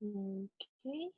Okay.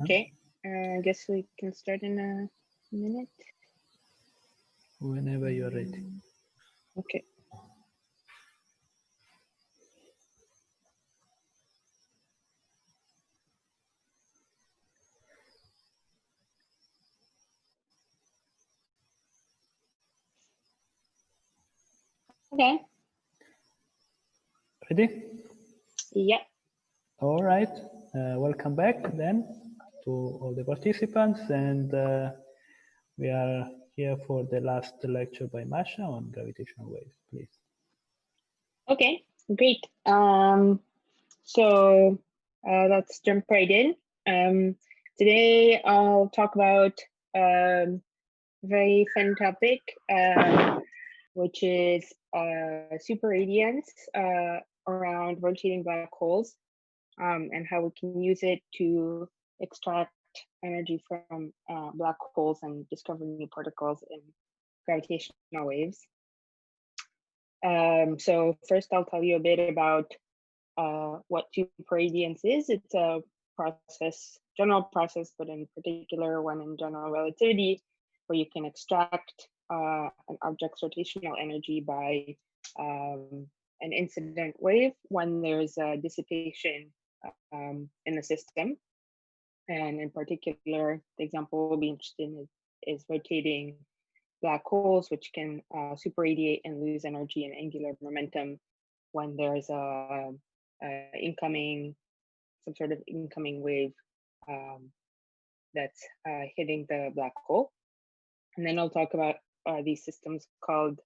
Okay, I guess we can start in a minute. Whenever you're ready. Okay. Okay. Ready? Yeah. All right. Welcome back then to all the participants, and we are here for the last lecture by Masha on gravitational waves, please. Okay, great. So let's jump right in. Today I'll talk about a very fun topic, which is superradiance around rotating black holes, and how we can use it to extract energy from black holes and discover new particles in gravitational waves. So first I'll tell you a bit about what superradiance is. It's a process, general process, but in particular one in general relativity, where you can extract an object's rotational energy by an incident wave when there's a dissipation in the system. And in particular, the example we'll be interested in is rotating black holes, which can superradiate and lose energy and angular momentum when there's some sort of incoming wave that's hitting the black hole. And then I'll talk about these systems called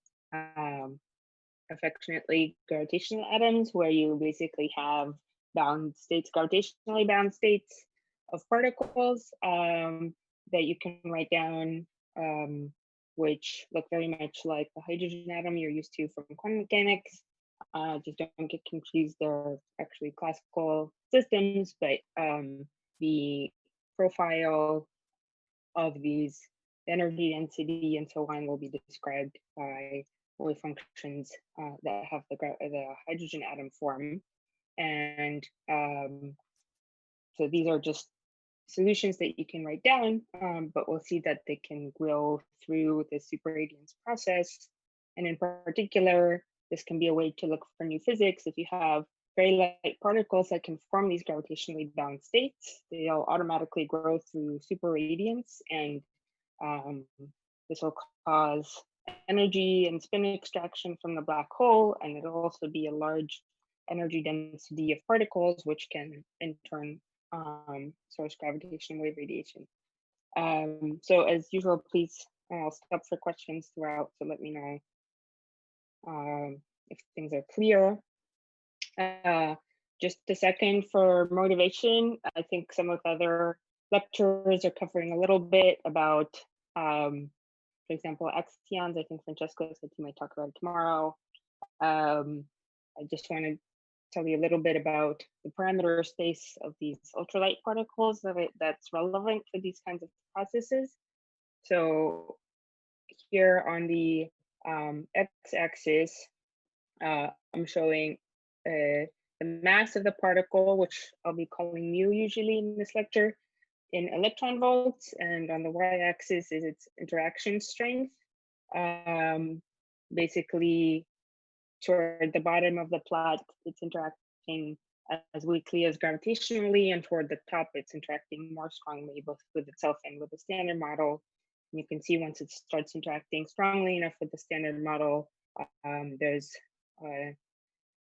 affectionately gravitational atoms, where you basically have bound states, gravitationally bound states of particles that you can write down, which look very much like the hydrogen atom you're used to from quantum mechanics. Just don't get confused, they're actually classical systems, but the profile of these, energy density and so on, will be described by wave functions that have the hydrogen atom form. And so these are just solutions that you can write down, but we'll see that they can grow through the superradiance process. And in particular, this can be a way to look for new physics. If you have very light particles that can form these gravitationally bound states, they'll automatically grow through superradiance, and this will cause energy and spin extraction from the black hole, and it'll also be a large energy density of particles, which can in turn source gravitational wave radiation. So as usual, please, I'll stop for questions throughout, so let me know if things are clear. Just a second for motivation. I think some of the other lecturers are covering a little bit about, for example, axions. I think Francesco said he might talk about it tomorrow. I just want to tell you a little bit about the parameter space of these ultralight particles that's relevant for these kinds of processes. So here on the x-axis, I'm showing the mass of the particle, which I'll be calling mu usually in this lecture, in electron volts, and on the y-axis is its interaction strength. Basically, toward the bottom of the plot, it's interacting as weakly as gravitationally, and toward the top, it's interacting more strongly, both with itself and with the standard model. And you can see once it starts interacting strongly enough with the standard model, there's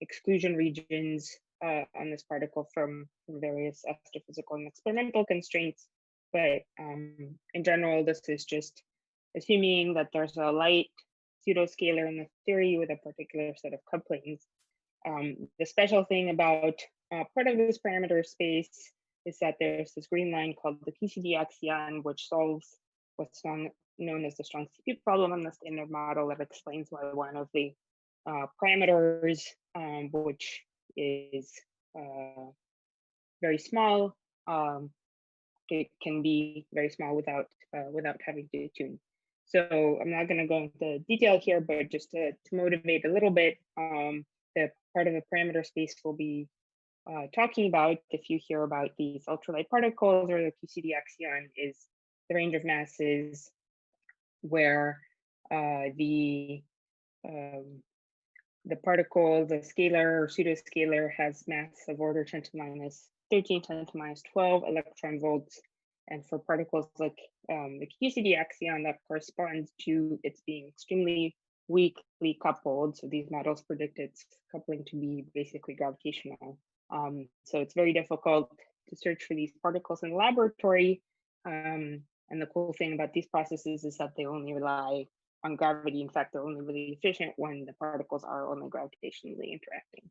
exclusion regions on this particle from various astrophysical and experimental constraints. But in general, this is just assuming that there's a light pseudoscalar in the theory with a particular set of couplings. The special thing about part of this parameter space is that there's this green line called the QCD axion, which solves what's known as the strong CP problem in the standard model that explains why one of the parameters, which is very small, it can be very small without having to tune. So I'm not going to go into detail here, but just to motivate a little bit, the part of the parameter space we'll be talking about, if you hear about these ultralight particles or the QCD axion, is the range of masses where the particle, the scalar or pseudoscalar, has mass of order 10 to the minus 13, 10 to the minus 12 electron volts. And for particles like the QCD axion, that corresponds to its being extremely weakly coupled. So these models predict its coupling to be basically gravitational. So it's very difficult to search for these particles in the laboratory. And the cool thing about these processes is that they only rely on gravity. In fact, they're only really efficient when the particles are only gravitationally interacting.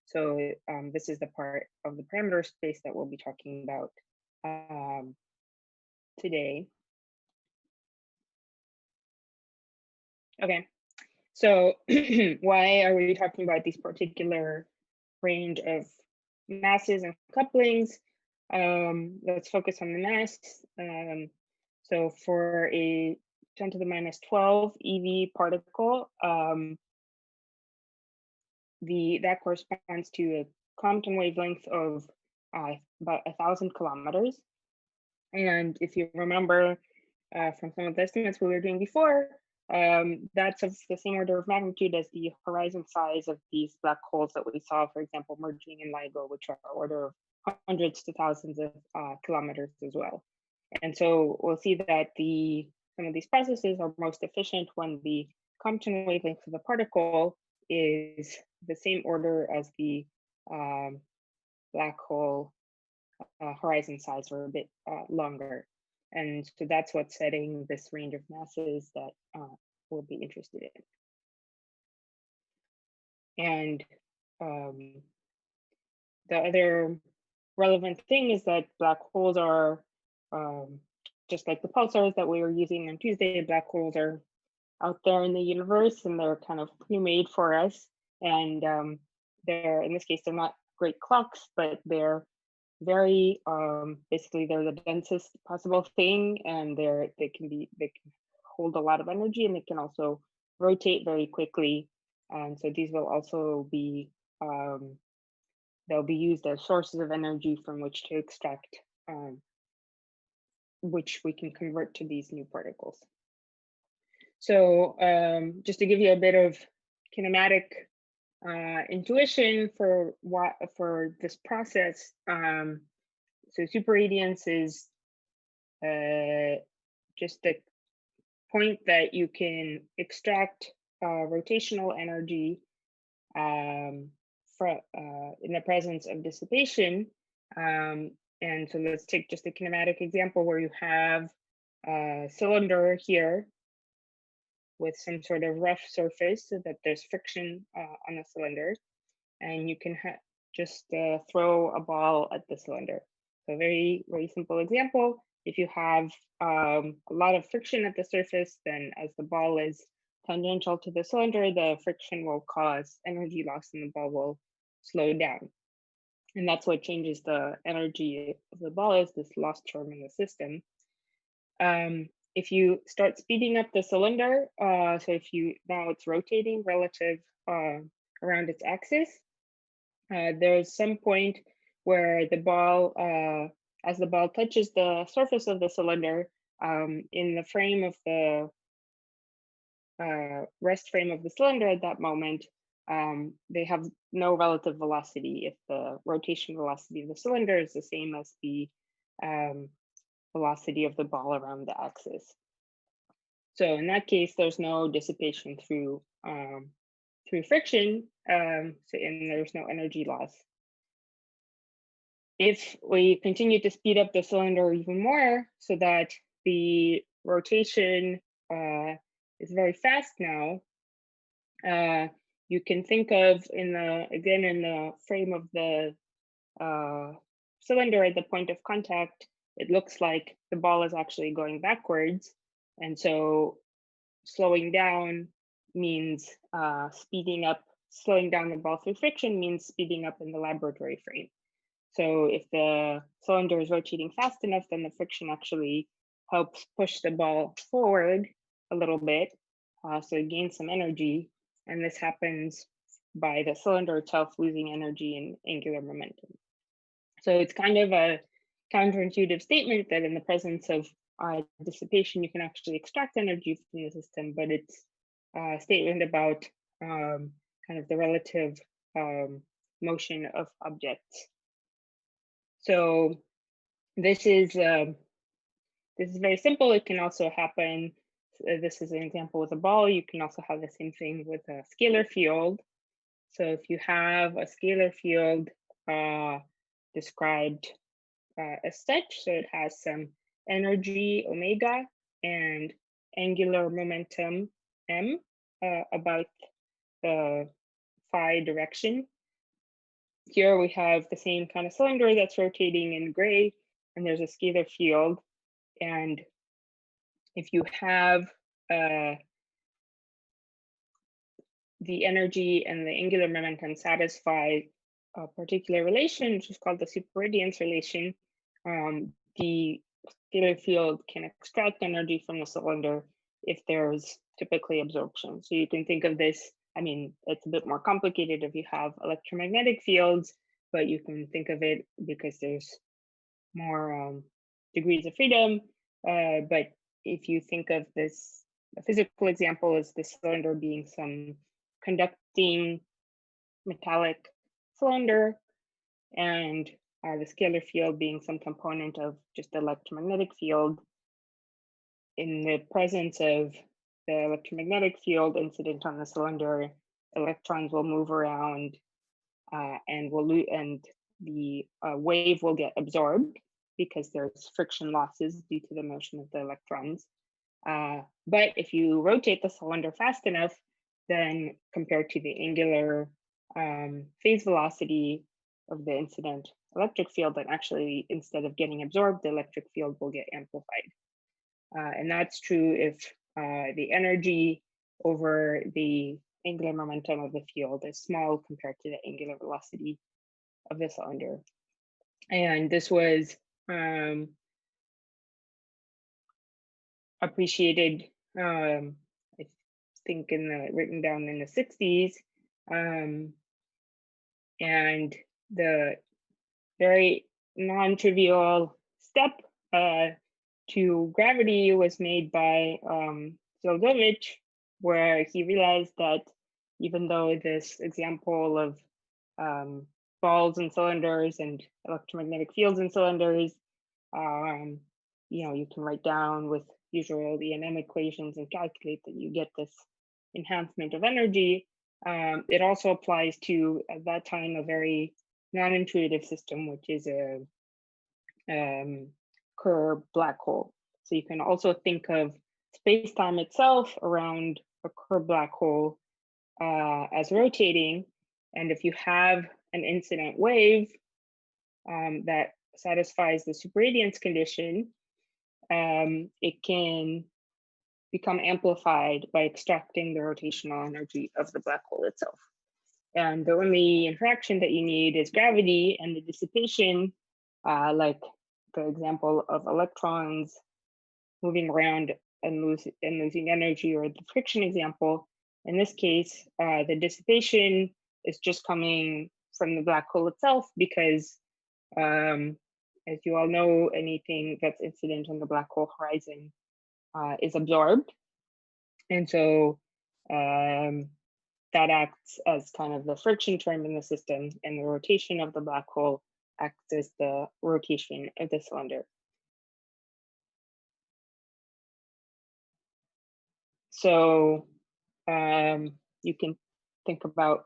So this is the part of the parameter space that we'll be talking about today. Okay, so why are we talking about these particular range of masses and couplings? Let's focus on the mass. So for a 10 to the minus 12 EV particle, that corresponds to a Compton wavelength of about 1,000 kilometers. And if you remember from some of the estimates we were doing before, that's of the same order of magnitude as the horizon size of these black holes that we saw, for example, merging in LIGO, which are order of hundreds to thousands of kilometers as well. And so we'll see that some of these processes are most efficient when the Compton wavelength of the particle is the same order as the black hole horizon size, or a bit longer. And so that's what's setting this range of masses that we'll be interested in. And the other relevant thing is that black holes are, just like the pulsars that we were using on Tuesday, black holes are out there in the universe, and they're kind of pre-made for us. And they're, in this case, they're not great clocks, but they're very, basically they're the densest possible thing, and they can hold a lot of energy, and they can also rotate very quickly. And so these will also be, they'll be used as sources of energy from which to extract, which we can convert to these new particles. So just to give you a bit of kinematic intuition for this process, so superradiance is just the point that you can extract rotational energy in the presence of dissipation. And so let's take just a kinematic example where you have a cylinder here with some sort of rough surface so that there's friction on the cylinder, and you can just throw a ball at the cylinder. So a very, very simple example. If you have a lot of friction at the surface, then as the ball is tangential to the cylinder, the friction will cause energy loss and the ball will slow down. And that's what changes the energy of the ball, is this lost term in the system. If you start speeding up the cylinder, so now it's rotating relative around its axis, there's some point where the ball as the ball touches the surface of the cylinder, in the frame of the rest frame of the cylinder at that moment, they have no relative velocity if the rotation velocity of the cylinder is the same as the velocity of the ball around the axis. So in that case, there's no dissipation through friction, and there's no energy loss. If we continue to speed up the cylinder even more so that the rotation is very fast now, you can think of in the frame of the cylinder at the point of contact, it looks like the ball is actually going backwards. And so slowing down means speeding up. Slowing down the ball through friction means speeding up in the laboratory frame. So if the cylinder is rotating fast enough, then the friction actually helps push the ball forward a little bit, so it gains some energy. And this happens by the cylinder itself losing energy and angular momentum. So it's kind of a counterintuitive statement that in the presence of dissipation, you can actually extract energy from the system, but it's a statement about kind of the relative motion of objects. So this is very simple. It can also happen. This is an example with a ball. You can also have the same thing with a scalar field. So if you have a scalar field described as such, so it has some energy omega and angular momentum m about the phi direction. Here we have the same kind of cylinder that's rotating in gray, and there's a scalar field. And if you have the energy and the angular momentum satisfy a particular relation, which is called the superradiance relation, the scalar field can extract energy from the cylinder if there's typically absorption. So you can think of this, I mean, it's a bit more complicated if you have electromagnetic fields, but you can think of it because there's more degrees of freedom. But if you think of this, a physical example is the cylinder being some conducting metallic cylinder, and the scalar field being some component of just the electromagnetic field. In the presence of the electromagnetic field incident on the cylinder, electrons will move around and the wave will get absorbed because there's friction losses due to the motion of the electrons. But if you rotate the cylinder fast enough, then compared to the angular phase velocity of the incident electric field, then actually instead of getting absorbed, the electric field will get amplified. And that's true if the energy over the angular momentum of the field is small compared to the angular velocity of the cylinder. And this was appreciated, I think, written down in the 60s. And the very non-trivial step to gravity was made by Zildovich, where he realized that even though this example of balls and cylinders and electromagnetic fields and cylinders, you can write down with usual E&M equations and calculate that you get this enhancement of energy. It also applies to, at that time, a very non-intuitive system, which is a Kerr black hole. So you can also think of space-time itself around a Kerr black hole as rotating. And if you have an incident wave that satisfies the superradiance condition, it can become amplified by extracting the rotational energy of the black hole itself. And the only interaction that you need is gravity, and the dissipation, like the example of electrons moving around and losing energy, or the friction example. In this case, the dissipation is just coming from the black hole itself, because as you all know, anything that's incident on the black hole horizon is absorbed. And so that acts as kind of the friction term in the system, and the rotation of the black hole acts as the rotation of the cylinder. So you can think about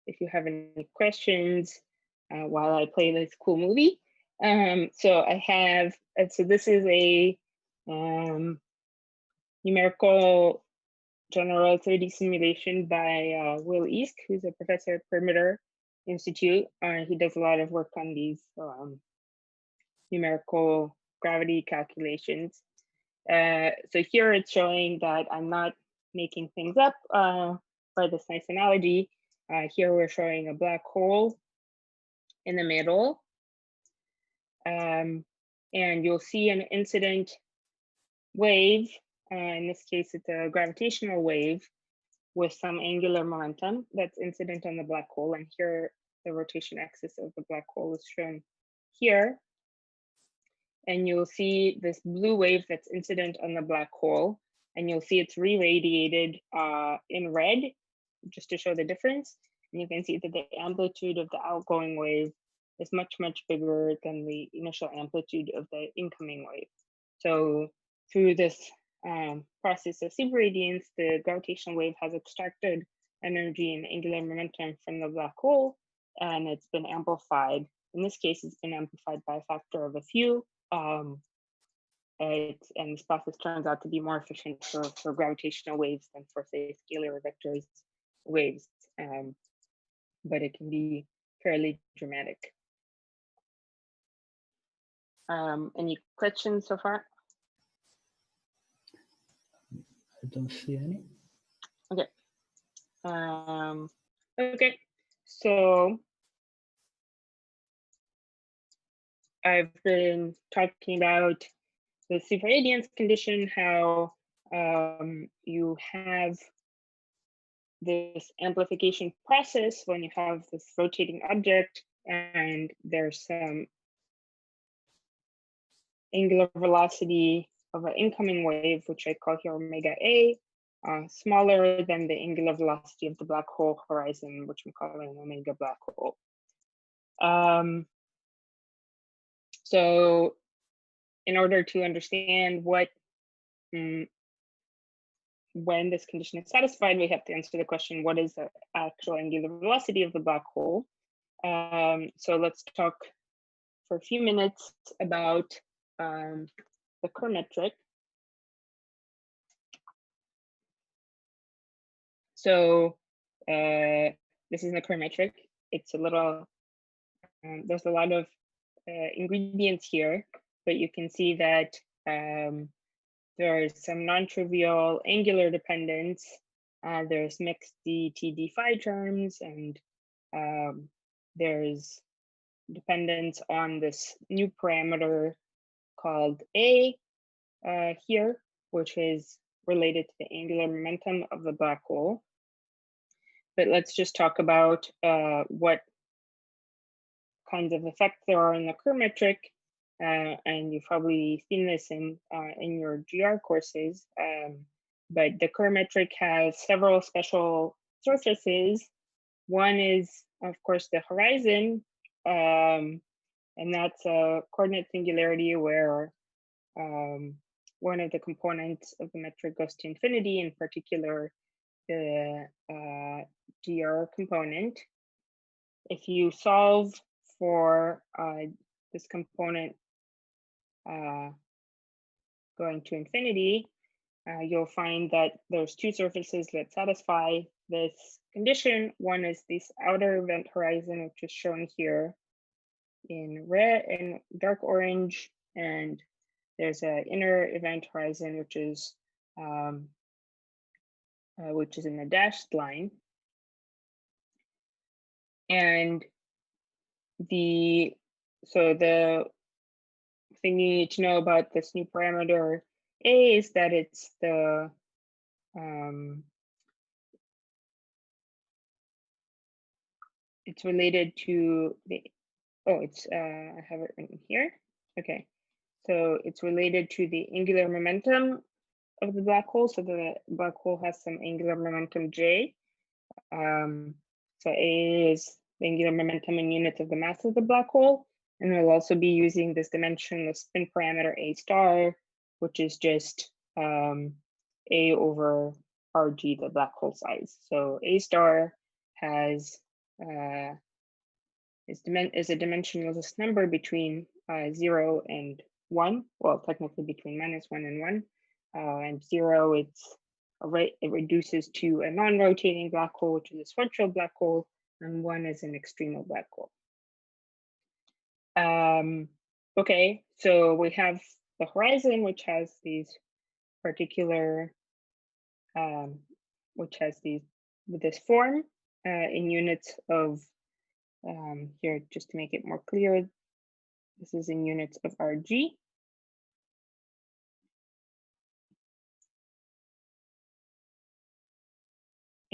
if you have any questions while I play this cool movie. So I have, so this is a numerical general relativity simulation by Will East, who's a professor at Perimeter Institute. He does a lot of work on these numerical gravity calculations. So here it's showing that I'm not making things up by this nice analogy. Here we're showing a black hole in the middle. And you'll see an incident wave. In this case, it's a gravitational wave with some angular momentum that's incident on the black hole. And here, the rotation axis of the black hole is shown here. And you'll see this blue wave that's incident on the black hole. And you'll see it's re-radiated in red, just to show the difference. And you can see that the amplitude of the outgoing wave is much, much bigger than the initial amplitude of the incoming wave. So through this process of superradiance, the gravitational wave has extracted energy and angular momentum from the black hole, and it's been amplified. In this case, it's been amplified by a factor of a few. And this process turns out to be more efficient for gravitational waves than for, say, scalar vectors waves, but it can be fairly dramatic. Any questions so far? I don't see any. Okay. Okay, so I've been talking about the superradiance condition, how you have this amplification process when you have this rotating object and there's some angular velocity of an incoming wave, which I call here omega A, smaller than the angular velocity of the black hole horizon, which I'm calling omega black hole. So in order to understand what, when this condition is satisfied, we have to answer the question, what is the actual angular velocity of the black hole? So let's talk for a few minutes about the Kerr metric. So this is the Kerr metric. It's a little, there's a lot of ingredients here, but you can see that there's some non-trivial angular dependence. There's mixed d phi terms, and there's dependence on this new parameter called A here, which is related to the angular momentum of the black hole. But let's just talk about what kinds of effects there are in the Kerr metric. And you've probably seen this in your GR courses, but the Kerr metric has several special surfaces. One is, of course, the horizon, and that's a coordinate singularity where one of the components of the metric goes to infinity, in particular, the GR component. If you solve for this component going to infinity, you'll find that there's two surfaces that satisfy this condition. One is this outer event horizon, which is shown here in red and dark orange, and there's an inner event horizon, which is in the dashed line. And the thing you need to know about this new parameter A is that it's the it's related to the oh, it's, I have it written here. Okay, so it's related to the angular momentum of the black hole. So the black hole has some angular momentum J. So A is the angular momentum in units of the mass of the black hole. And we'll also be using this dimensionless spin parameter A star, which is just A over RG, the black hole size. So A star has is a dimensionless number between 0 and 1. Well, technically between -1 and 1. And 0, it reduces to a non-rotating black hole, which is a Schwarzschild black hole, and 1 is an extremal black hole. Okay, so we have the horizon, which has these particular, with this form in units of, here, just to make it more clear, this is in units of RG.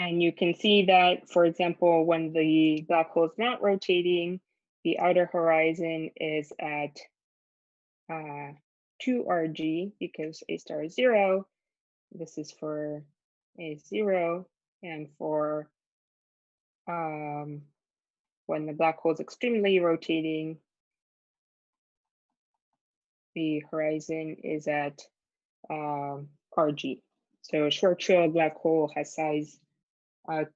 And you can see that, for example, when the black hole is not rotating, the outer horizon is at 2 RG because A star is 0. This is for A 0. And for when the black hole is extremely rotating, the horizon is at RG. So a Schwarzschild black hole has size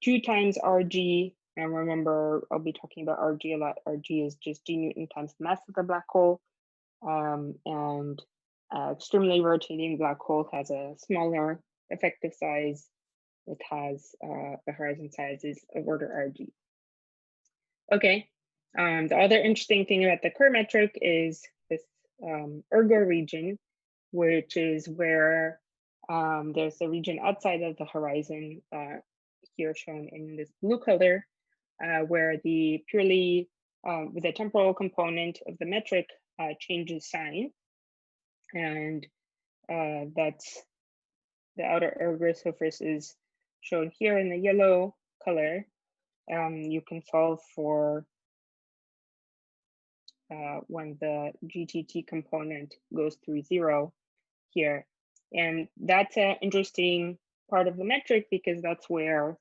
2 times RG. And remember, I'll be talking about RG a lot. RG is just G Newton times the mass of the black hole. And extremely rotating black hole has a smaller effective size. It has the horizon size is of order RG. Okay, the other interesting thing about the Kerr metric is this ergo region, which is where there's a region outside of the horizon, here shown in this blue color, where the purely with the temporal component of the metric changes sign, and that's the outer ergo surface is shown here in the yellow color. You can solve for when the GTT component goes through 0 here, and that's an interesting part of the metric because that's where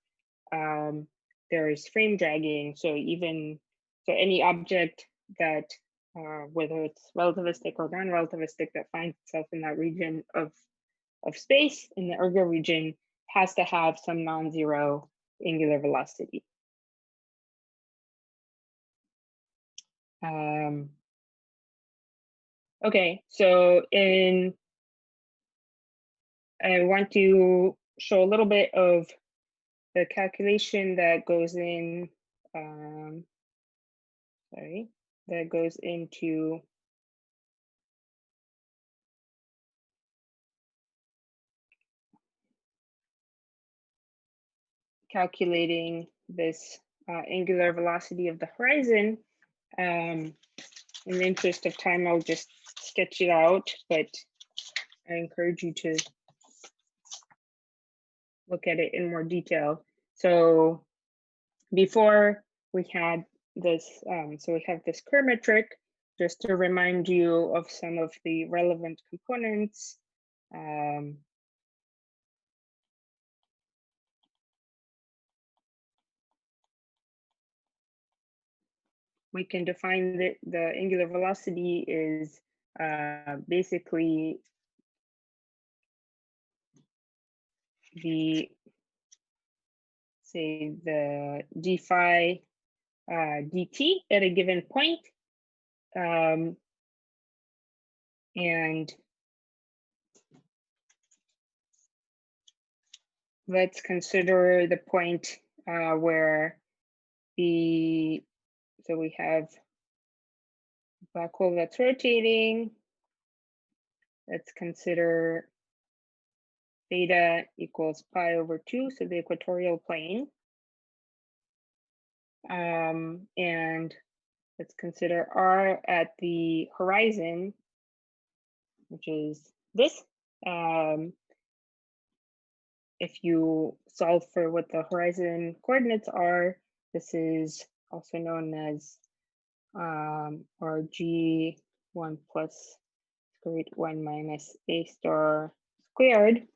there is frame dragging. So any object that whether it's relativistic or non-relativistic that finds itself in that region of space in the ergo region has to have some non-zero angular velocity. Okay, so I want to show a little bit of the calculation that goes in, that goes into calculating this angular velocity of the horizon. In the interest of time, I'll just sketch it out, but I encourage you to look at it in more detail. So before we had this, so we have this Kerr metric, just to remind you of some of the relevant components. We can define the angular velocity is basically the d phi dt at a given point. And let's consider the point where so we have black hole that's rotating. Let's consider theta equals pi over 2, so the equatorial plane. And let's consider r at the horizon, which is this. If you solve for what the horizon coordinates are, this is also known as or G1 plus square root 1 minus A star squared.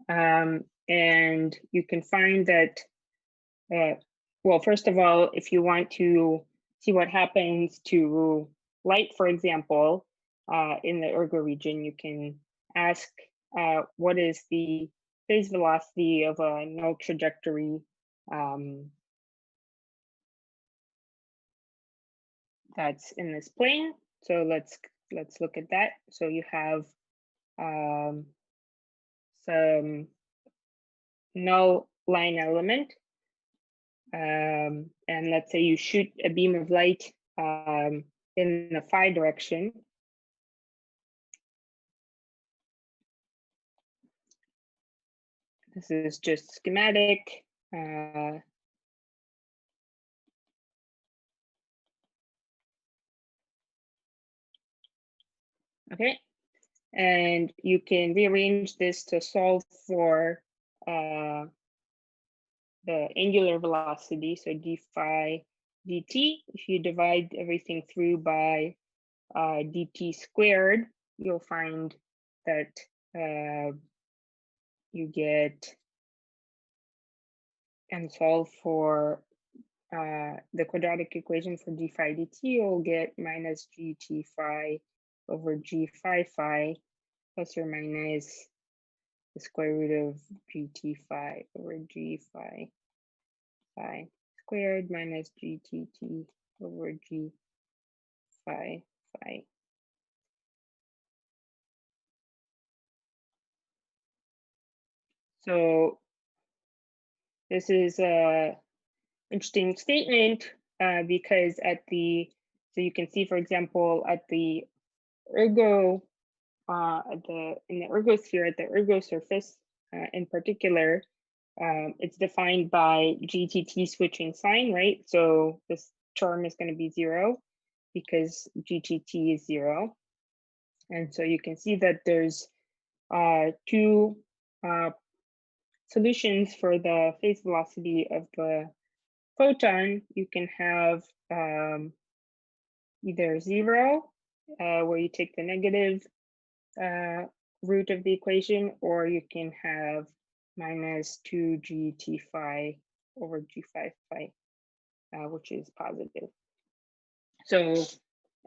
And you can find that, well, first of all, if you want to see what happens to light, for example, in the ergo region, you can ask what is the phase velocity of a null trajectory that's in this plane. So let's look at that. So you have some null line element, and let's say you shoot a beam of light in the phi direction. This is just schematic. Okay, and you can rearrange this to solve for the angular velocity, so d phi dt. If you divide everything through by dt squared, you'll find that you get, and solve for the quadratic equation for d phi dt, you'll get minus gt phi over g phi phi plus or minus the square root of gt phi over g phi phi squared minus gtt over g phi phi. So this is a interesting statement because so you can see, for example, at the ergo, in the ergosphere, at the ergo surface in particular, it's defined by GTT switching sign, right? So this term is going to be 0 because GTT is 0. And so you can see that there's two solutions for the phase velocity of the photon. You can have either 0, where you take the negative root of the equation, or you can have minus 2gt phi over g phi phi, which is positive. So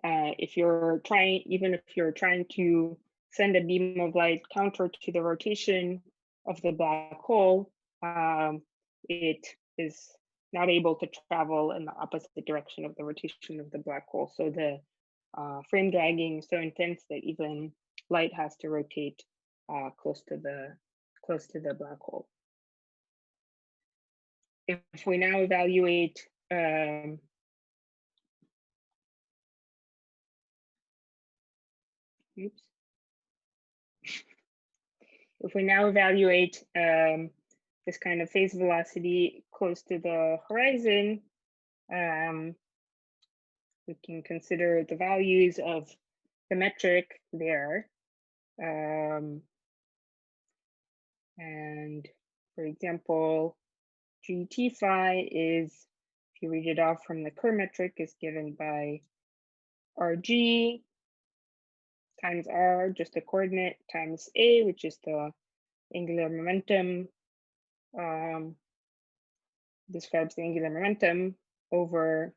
if you're trying, even if you're trying to send a beam of light counter to the rotation of the black hole, it is not able to travel in the opposite direction of the rotation of the black hole. So the frame dragging is so intense that even light has to rotate close to the black hole. If we now evaluate if we now evaluate this kind of phase velocity close to the horizon, we can consider the values of the metric there. And for example, GT phi is, if you read it off from the Kerr metric, is given by RG times R, just a coordinate, times A, which is the angular momentum, describes the angular momentum, over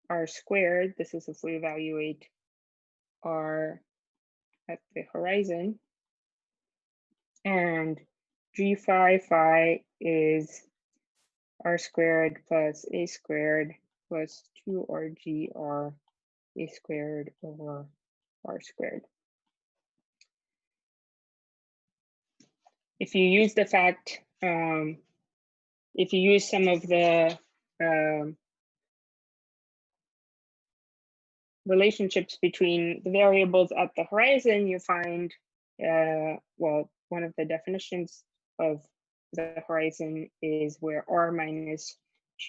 R squared. This is if we evaluate R at the horizon. And G phi phi is R squared plus A squared plus 2RG A squared over R squared. If you use the fact, if you use some of the relationships between the variables at the horizon, you find, well, one of the definitions of the horizon is where R minus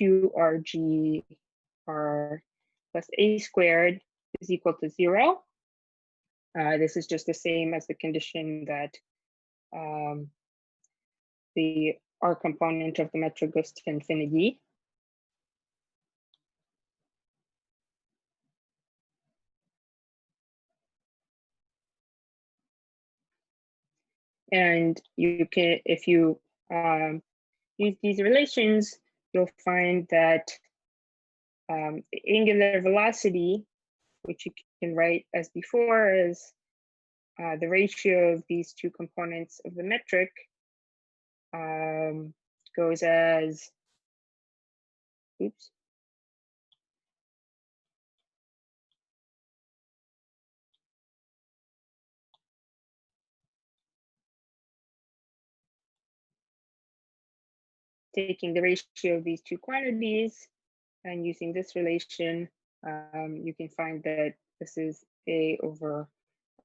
2RG R plus A squared is equal to 0. This is just the same as the condition that the R component of the metric goes to infinity. And you can, if you use these relations, you'll find that the angular velocity, which you can write as before as the ratio of these two components of the metric, goes as, oops, taking the ratio of these two quantities and using this relation, you can find that this is A over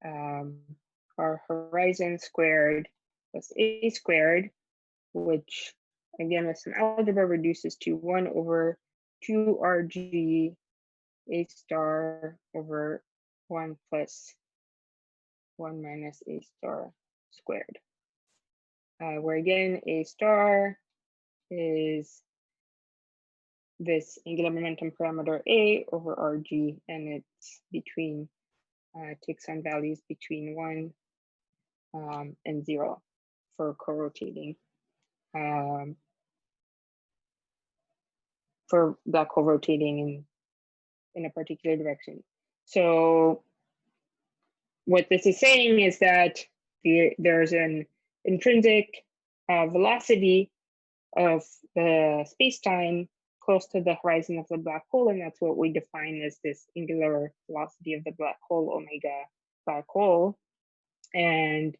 our horizon squared plus A squared, which again with some algebra reduces to 1 over 2RG A star over 1 plus 1 minus A star squared, where again A star is this angular momentum parameter A over RG, and it's between, takes on values between 1 and 0 for co-rotating, for black hole rotating in a particular direction. So what this is saying is that there's an intrinsic velocity of the space-time close to the horizon of the black hole, and that's what we define as this angular velocity of the black hole, omega black hole. And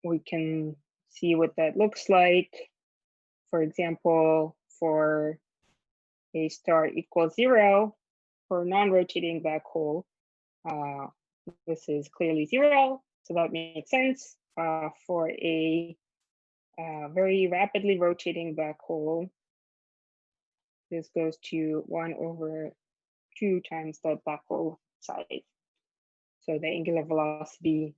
we can see what that looks like. For example, for A star equals 0 for a non-rotating black hole, this is clearly 0, so that makes sense. For a very rapidly rotating black hole, this goes to 1 over 2 times the black hole size. So the angular velocity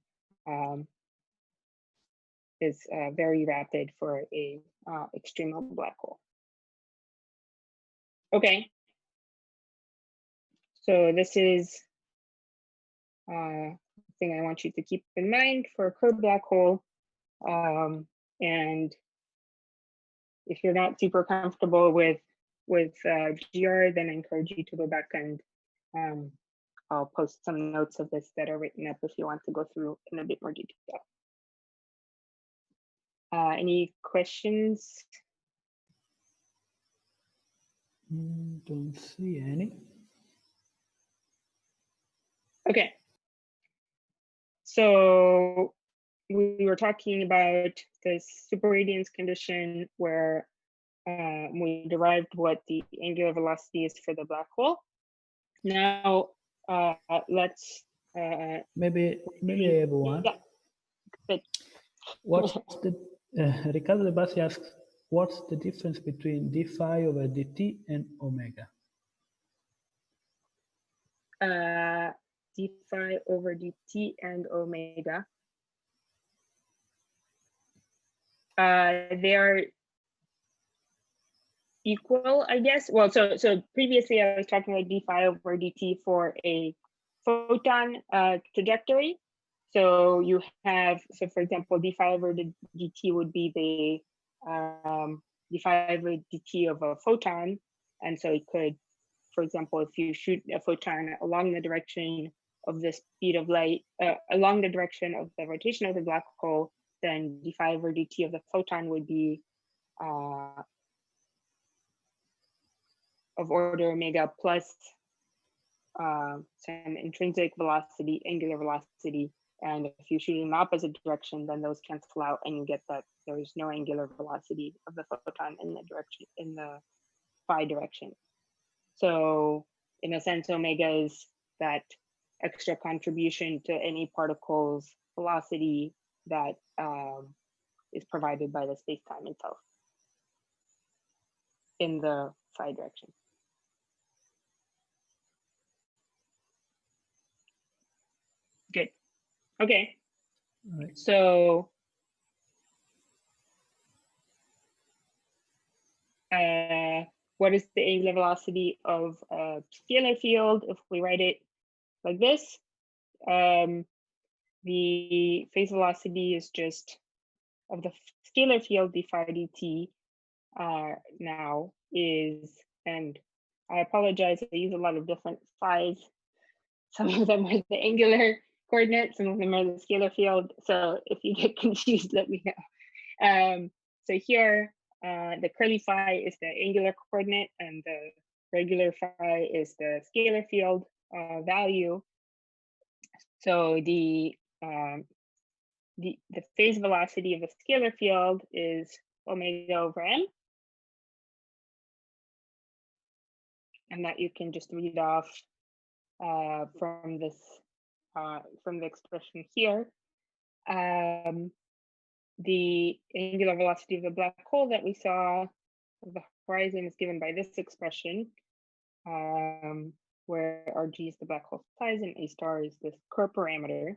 is very rapid for a extremal black hole. Okay, so this is thing I want you to keep in mind for a Kerr black hole. And if you're not super comfortable with GR, then I encourage you to go back and I'll post some notes of this that are written up if you want to go through in a bit more detail. Any questions? Don't see any. Okay. So we were talking about this superradiance condition where we derived what the angular velocity is for the black hole. Now let's maybe everyone. Yeah. But what's the Ricardo de Bassi asks, what's the difference between d phi over dt and omega? D phi over dt and omega. They are equal, I guess. Well, so previously I was talking about d phi over dt for a photon trajectory. So you have, so for example, d phi over the dt would be the d phi over dt of a photon. And so it could, for example, if you shoot a photon along the direction of the speed of light, along the direction of the rotation of the black hole, then d phi over dt of the photon would be of order omega plus some intrinsic velocity, angular velocity. And if you shoot in the opposite direction, then those cancel out and you get that there is no angular velocity of the photon in the direction, in the phi direction. So in a sense, omega is that extra contribution to any particle's velocity that is provided by the space-time itself in the phi direction. Good. Okay. All right. So what is the angular velocity of a scalar field if we write it like this? the phase velocity is just of the scalar field d phi dt now is, and I apologize, I use a lot of different phi's. Some of them are the angular coordinates, some of them are the scalar field. So if you get confused, let me know. So here, the curly phi is the angular coordinate and the regular phi is the scalar field value. So the phase velocity of the scalar field is omega over m. And that you can just read off from this, from the expression here. The angular velocity of the black hole that we saw of the horizon is given by this expression, where Rg is the black hole size and A star is this Kerr parameter.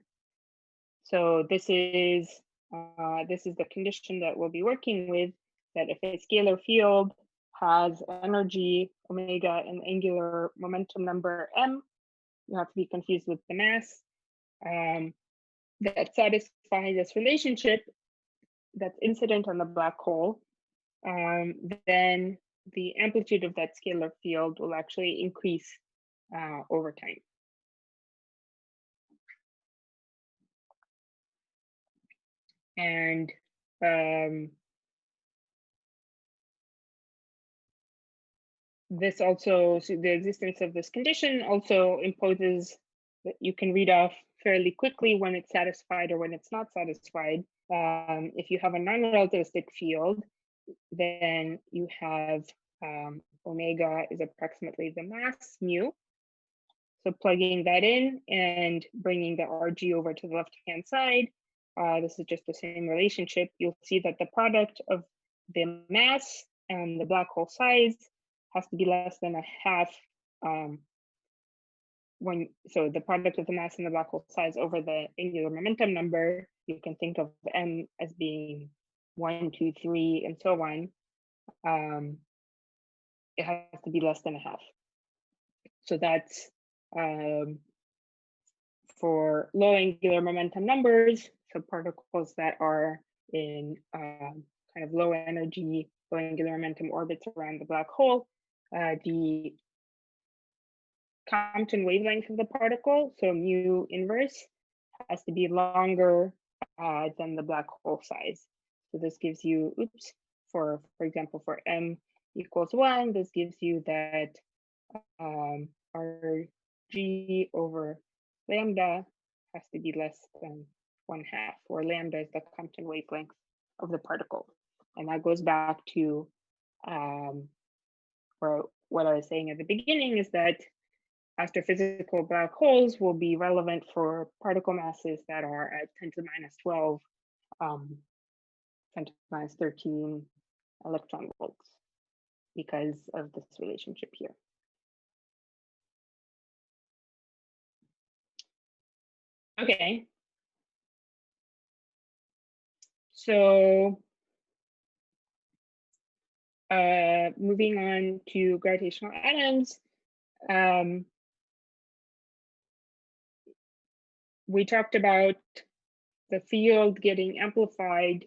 So this is the condition that we'll be working with, that if a scalar field has energy omega and angular momentum number m, not to be confused with the mass, that satisfy this relationship that's incident on the black hole, then the amplitude of that scalar field will actually increase over time. And this also, so the existence of this condition also imposes that you can read off fairly quickly when it's satisfied or when it's not satisfied. If you have a non-relativistic field, then you have omega is approximately the mass mu. So plugging that in and bringing the Rg over to the left-hand side, this is just the same relationship. You'll see that the product of the mass and the black hole size has to be less than a half. So the product of the mass and the black hole size over the angular momentum number, you can think of m as being 1, 2, 3, and so on. It has to be less than a half. So that's for low angular momentum numbers, so particles that are in kind of low energy, low angular momentum orbits around the black hole, the Compton wavelength of the particle, so mu inverse, has to be longer than the black hole size. So this gives you, for example, for m equals 1, this gives you that Rg over lambda has to be less than 1/2, where lambda is the Compton wavelength of the particle. And that goes back to where what I was saying at the beginning is that astrophysical black holes will be relevant for particle masses that are at 10 to the minus 12, 10 to the minus 13 electron volts because of this relationship here. Okay. So moving on to gravitational atoms, we talked about the field getting amplified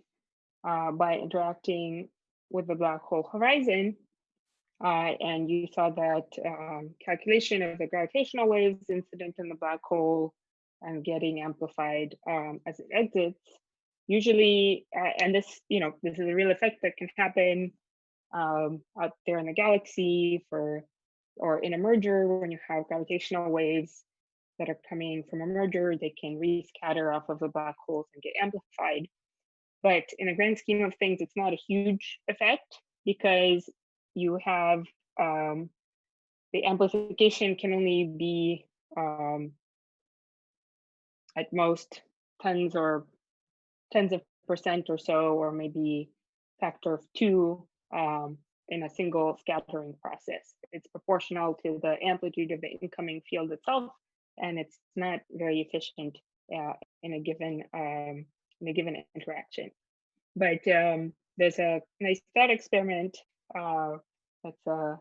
by interacting with the black hole horizon. And you saw that calculation of the gravitational waves incident in the black hole and getting amplified as it exits. Usually, and this, this is a real effect that can happen out there in the galaxy or in a merger when you have gravitational waves that are coming from a merger, they can rescatter off of the black holes and get amplified. But in the grand scheme of things, it's not a huge effect because you have the amplification can only be at most tens of percent or so, or maybe factor of 2 in a single scattering process. It's proportional to the amplitude of the incoming field itself, and it's not very efficient in a given interaction. But there's a nice thought experiment that's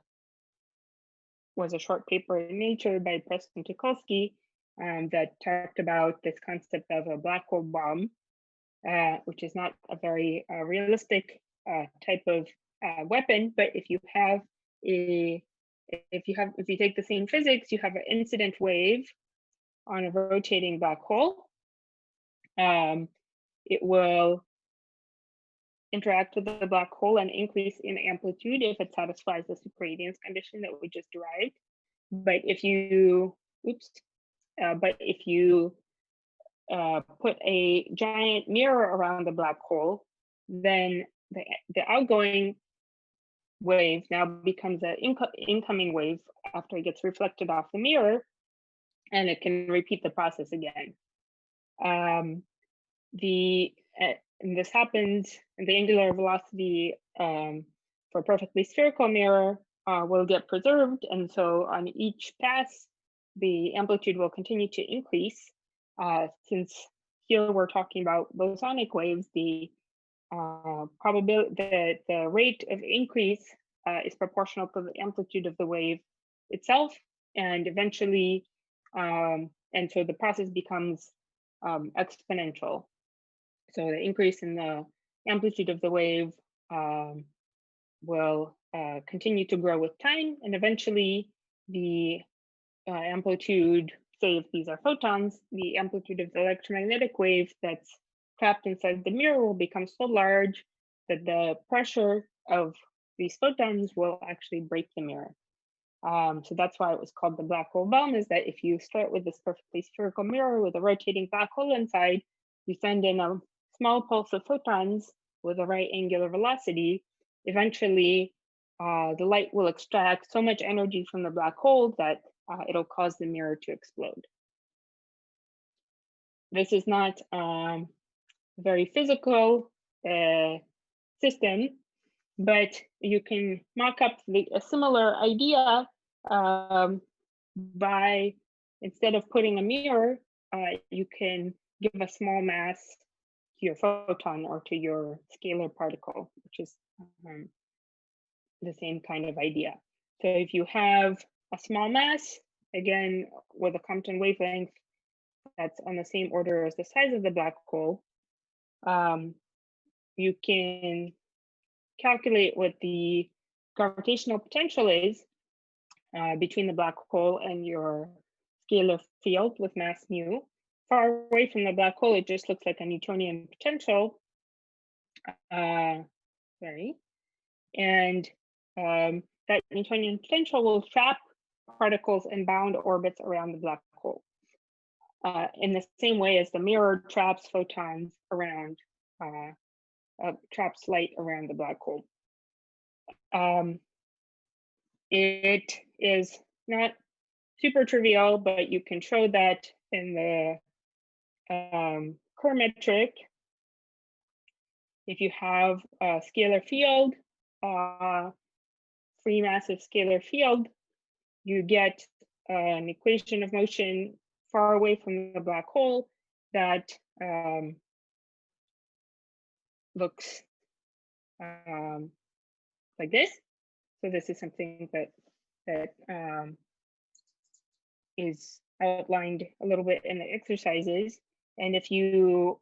was a short paper in Nature by Preston Tukolsky that talked about this concept of a black hole bomb, which is not a very realistic type of weapon. But if you take the same physics, you have an incident wave on a rotating black hole. It will interact with the black hole and increase in amplitude if it satisfies the superradiance condition that we just derived. But if you, put a giant mirror around the black hole, then the outgoing wave now becomes an incoming wave after it gets reflected off the mirror, and it can repeat the process again. And this happens, and the angular velocity for a perfectly spherical mirror will get preserved, and so on each pass, the amplitude will continue to increase. Since here we're talking about bosonic waves, the probability, the rate of increase is proportional to the amplitude of the wave itself, and eventually, and so the process becomes exponential. So the increase in the amplitude of the wave will continue to grow with time, and eventually the amplitude, say if these are photons, the amplitude of the electromagnetic wave that's trapped inside the mirror will become so large that the pressure of these photons will actually break the mirror. So that's why it was called the black hole bomb, is that if you start with this perfectly spherical mirror with a rotating black hole inside, you send in a small pulse of photons with the right angular velocity, eventually the light will extract so much energy from the black hole that it'll cause the mirror to explode. This is not a very physical system, but you can mock up a similar idea by, instead of putting a mirror, you can give a small mass to your photon or to your scalar particle, which is the same kind of idea. So if you have a small mass, again, with a Compton wavelength that's on the same order as the size of the black hole, you can calculate what the gravitational potential is between the black hole and your scalar field with mass mu. Far away from the black hole, it just looks like a Newtonian potential. And that Newtonian potential will trap particles in bound orbits around the black hole in the same way as the mirror traps photons around, traps light around the black hole. It is not super trivial, but you can show that in the Kerr metric. If you have a scalar field, free massive scalar field, you get an equation of motion far away from the black hole that looks like this. So this is something that is outlined a little bit in the exercises. And if you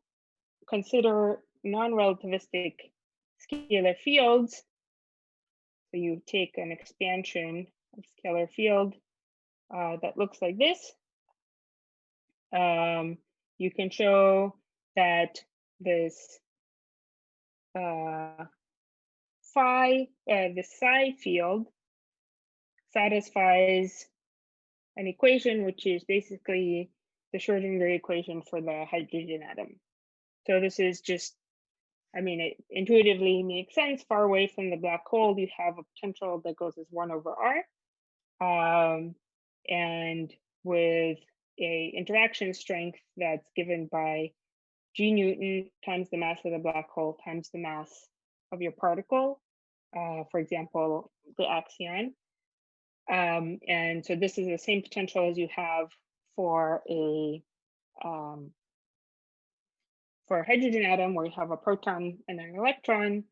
consider non-relativistic scalar fields, so you take an expansion of scalar field that looks like this, you can show that this this psi field satisfies an equation which is basically the Schrodinger equation for the hydrogen atom. So this is just, I mean, it intuitively makes sense. Far away from the black hole, you have a potential that goes as 1 over r. And with a interaction strength that's given by g Newton times the mass of the black hole times the mass of your particle, for example, the axion. And so this is the same potential as you have for a hydrogen atom, where you have a proton and an electron.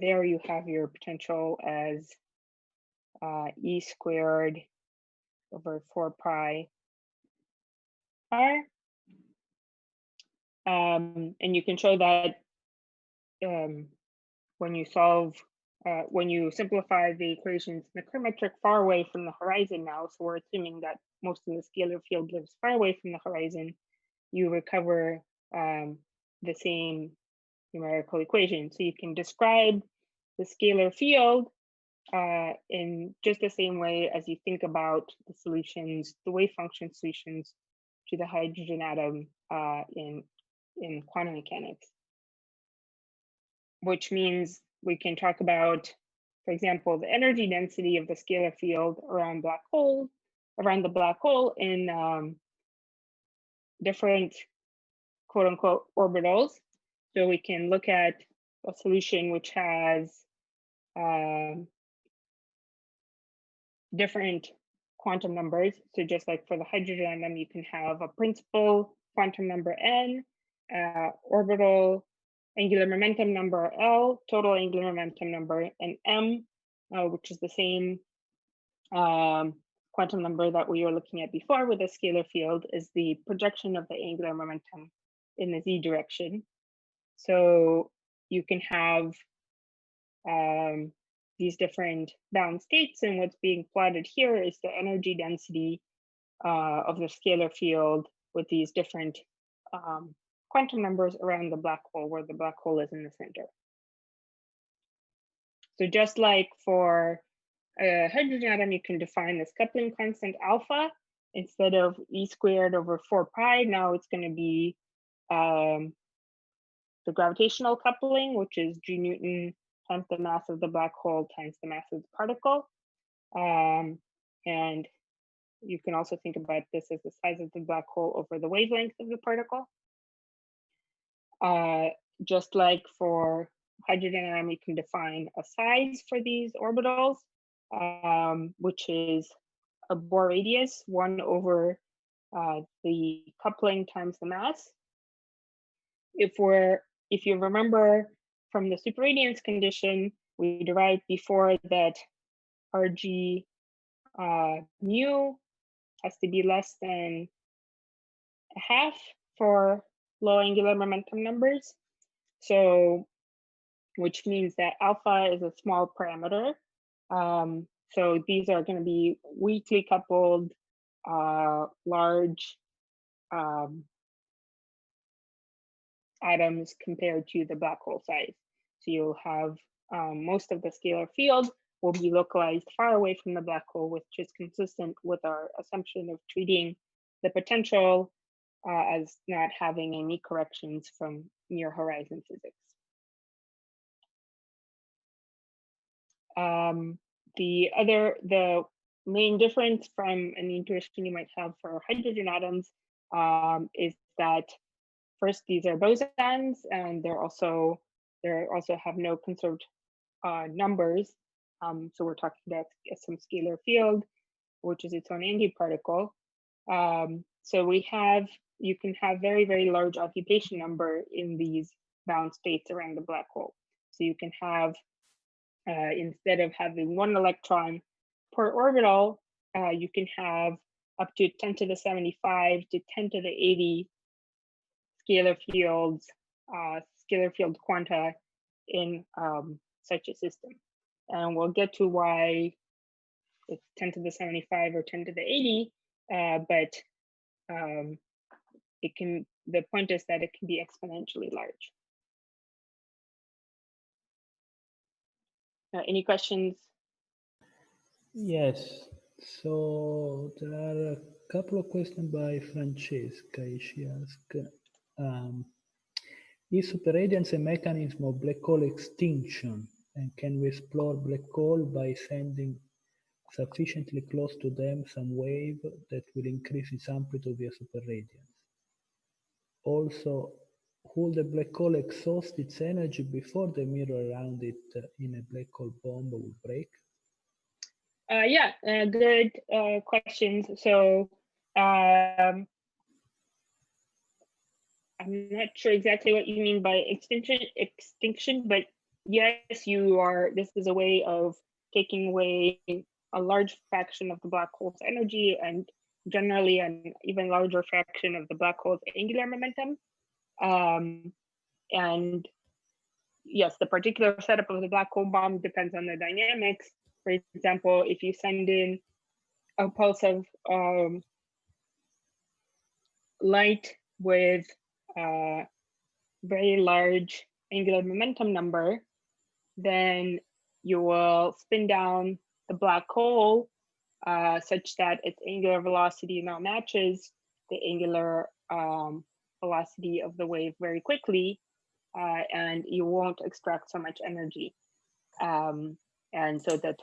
There you have your potential as E squared over 4 pi are. And you can show that when you simplify the equations in the Kerr metric far away from the horizon now, so we're assuming that most of the scalar field lives far away from the horizon, you recover the same numerical equation. So you can describe the scalar field in just the same way as you think about the solutions, the wave function solutions to the hydrogen atom in quantum mechanics. Which means we can talk about, for example, the energy density of the scalar field around the black hole in different quote unquote orbitals. So we can look at a solution which has different quantum numbers. So just like for the hydrogen atom, you can have a principal quantum number n, orbital angular momentum number L, total angular momentum number, and M, which is the same quantum number that we were looking at before with the scalar field, is the projection of the angular momentum in the z direction. So you can have these different bound states, and what's being plotted here is the energy density of the scalar field with these different quantum numbers around the black hole, where the black hole is in the center. So just like for a hydrogen atom, you can define this coupling constant alpha. Instead of e squared over 4 pi, now it's going to be the gravitational coupling, which is g Newton times the mass of the black hole times the mass of the particle. And you can also think about this as the size of the black hole over the wavelength of the particle. Just like for hydrogen atom, you can define a size for these orbitals, which is a Bohr radius, 1 over the coupling times the mass. If you remember from the superradiance condition, we derived before that Rg mu has to be less than a half for low angular momentum numbers. So, which means that alpha is a small parameter. So these are going to be weakly coupled, large atoms compared to the black hole size. So you'll have most of the scalar field will be localized far away from the black hole, which is consistent with our assumption of treating the potential as not having any corrections from near horizon physics. The main difference from an intuition you might have for hydrogen atoms is that first, these are bosons, and they also have no conserved numbers. So we're talking about some scalar field, which is its own antiparticle. So you can have very, very large occupation number in these bound states around the black hole. So you can have, instead of having 1 electron per orbital, you can have up to 10 to the 75 to 10 to the 80 scalar field quanta in such a system. And we'll get to why it's 10 to the 75 or 10 to the 80, but the point is that it can be exponentially large. Any questions? Yes. So there are a couple of questions by Francesca. She asked, is superradiance a mechanism of black hole extinction? And can we explore black hole by sending sufficiently close to them some wave that will increase its amplitude via superradiance? Also, will the black hole exhaust its energy before the mirror around it in a black hole bomb will break? Good questions. So I'm not sure exactly what you mean by extinction, but yes, this is a way of taking away a large fraction of the black hole's energy and generally an even larger fraction of the black hole's angular momentum. And yes, the particular setup of the black hole bomb depends on the dynamics. For example, if you send in a pulse of light with a very large angular momentum number, then you will spin down the black hole such that its angular velocity now matches the angular velocity of the wave very quickly, and you won't extract so much energy. And so the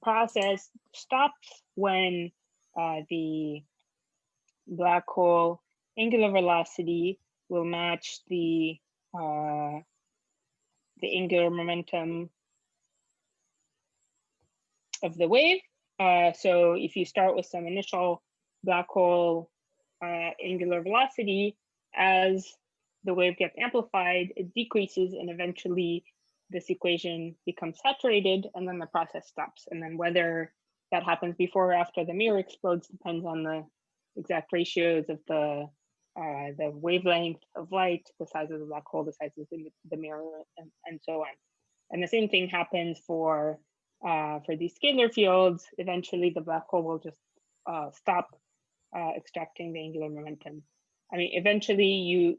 process stops when the black hole angular velocity will match the angular momentum of the wave. So if you start with some initial black hole angular velocity, as the wave gets amplified, it decreases, and eventually this equation becomes saturated, and then the process stops. And then whether that happens before or after the mirror explodes depends on the exact ratios of the wavelength of light, the size of the black hole, the size of the mirror, and so on. And the same thing happens for these scalar fields. Eventually, the black hole will just stop extracting the angular momentum. I mean, eventually,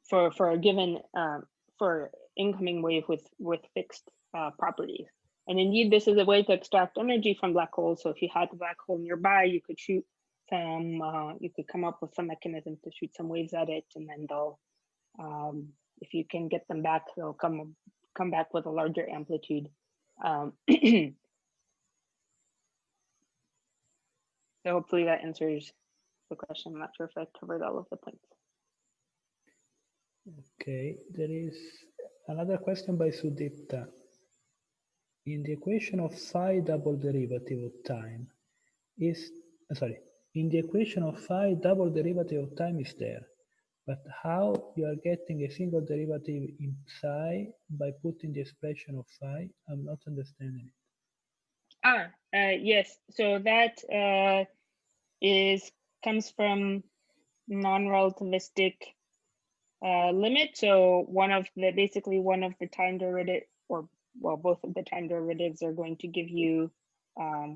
for a given for incoming wave with fixed properties. And indeed, this is a way to extract energy from black holes. So if you had the black hole nearby, you could shoot some, you could come up with some mechanism to shoot some waves at it, and then they'll, if you can get them back, they'll come back with a larger amplitude. So hopefully that answers the question. I'm not sure if I covered all of the points. Okay, there is another question by Sudipta. In the equation of phi double derivative of time in the equation of phi double derivative of time is there, but how you are getting a single derivative in psi by putting the expression of phi? I'm not understanding it. Yes, so that comes from non-relativistic limit. So basically one of the time derivative, or well, both of the time derivatives are going to give you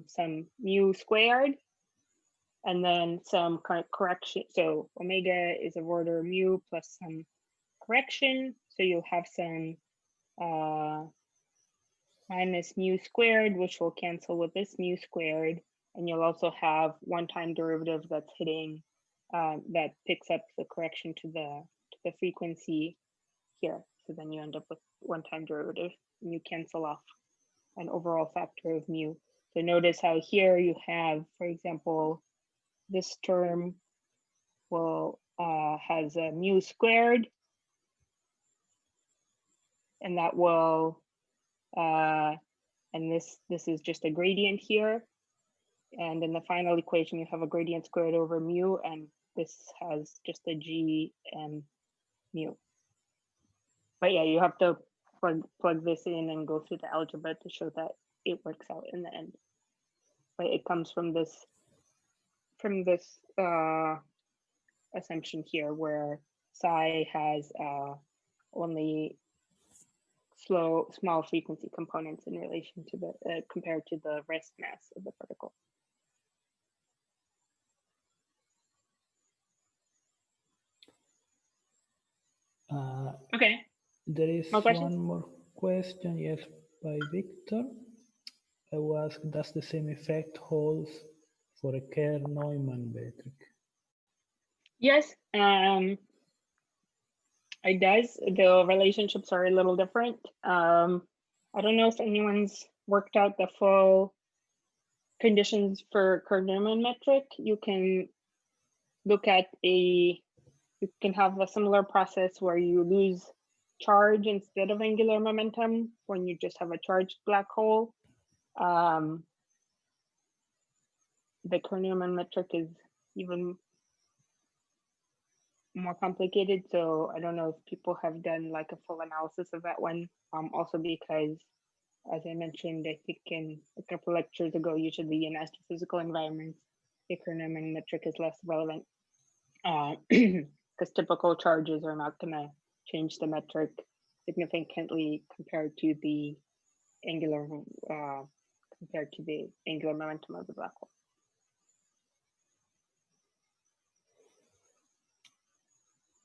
some mu squared, and then some correction. So omega is of order mu plus some correction. So you'll have some minus mu squared, which will cancel with this mu squared. And you'll also have one time derivative that's hitting, that picks up the correction to the frequency here. So then you end up with one time derivative, and you cancel off an overall factor of mu. So notice how here you have, for example, this term will has a mu squared, and that will and this is just a gradient here. And in the final equation, you have a gradient squared over mu, and this has just a g and mu. But yeah, you have to plug this in and go through the algebra to show that it works out in the end. But it comes from this assumption here, where psi has only small frequency components in relation to the compared to the rest mass of the particle. Okay. There is one more question, yes, by Victor. I will ask, does the same effect holds for a Kerr metric? Yes, it does. The relationships are a little different. I don't know if anyone's worked out the full conditions for Kerr metric. You can look at you can have a similar process where you lose charge instead of angular momentum when you just have a charged black hole. The Kerr metric is even more complicated, so I don't know if people have done like a full analysis of that one. Also because as I mentioned, I think in a couple lectures ago, usually in astrophysical environments, the Kerr metric is less relevant because typical charges are not going to change the metric significantly compared to the angular momentum of the black hole.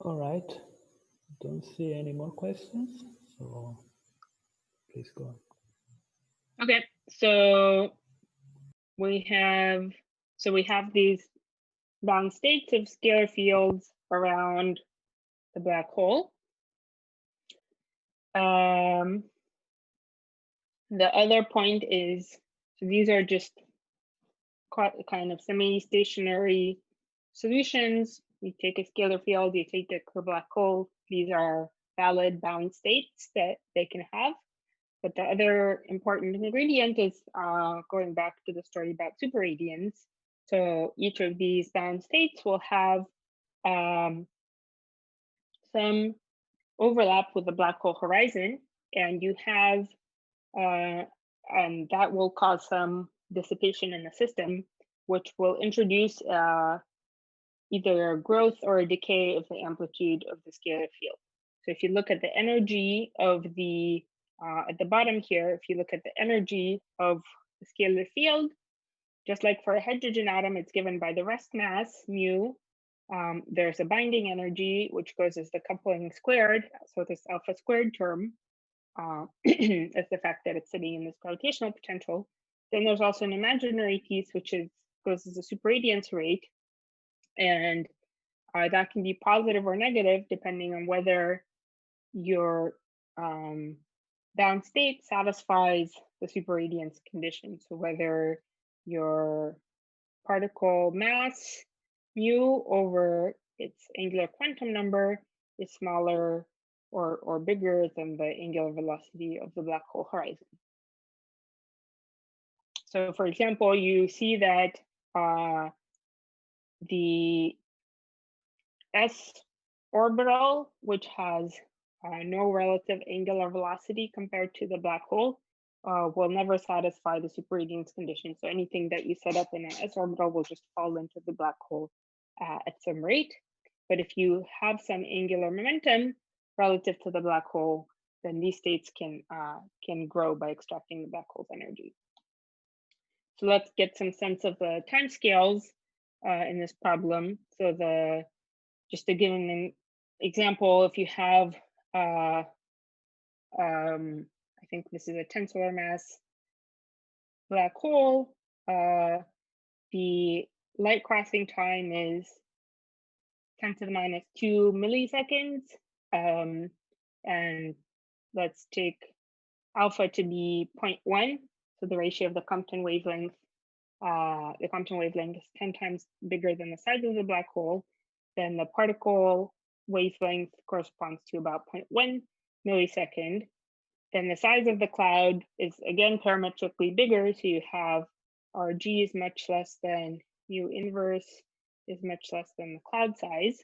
All right. Don't see any more questions, so please go on. Okay, so we have these bound states of scalar fields around the black hole. The other point is, so these are just kind of semi-stationary solutions. You take a scalar field, you take a Kerr black hole. These are valid bound states that they can have. But the other important ingredient is going back to the story about superradiance. So each of these bound states will have some overlap with the black hole horizon, and you have, and that will cause some dissipation in the system, which will introduce either a growth or a decay of the amplitude of the scalar field. So if you look at the energy of the, at the bottom here, if you look at the energy of the scalar field, just like for a hydrogen atom, it's given by the rest mass, mu. There's a binding energy, which goes as the coupling squared. So this alpha squared term is the fact that it's sitting in this gravitational potential. Then there's also an imaginary piece, which goes as a superradiance rate. And that can be positive or negative, depending on whether your bound state satisfies the superradiance condition. So whether your particle mass mu over its angular quantum number is smaller or bigger than the angular velocity of the black hole horizon. So for example, you see that the S orbital, which has no relative angular velocity compared to the black hole, will never satisfy the superradiance condition. So anything that you set up in an S orbital will just fall into the black hole at some rate. But if you have some angular momentum relative to the black hole, then these states can grow by extracting the black hole's energy. So let's get some sense of the timescales in this problem. So just to give an example, if you have, I think this is a 10 solar mass black hole, the light crossing time is 10 to the minus 2 milliseconds. And let's take alpha to be 0.1. So the ratio of the Compton wavelength, is 10 times bigger than the size of the black hole. Then the particle wavelength corresponds to about 0.1 millisecond. Then the size of the cloud is again parametrically bigger. So you have RG is much less than mu inverse is much less than the cloud size.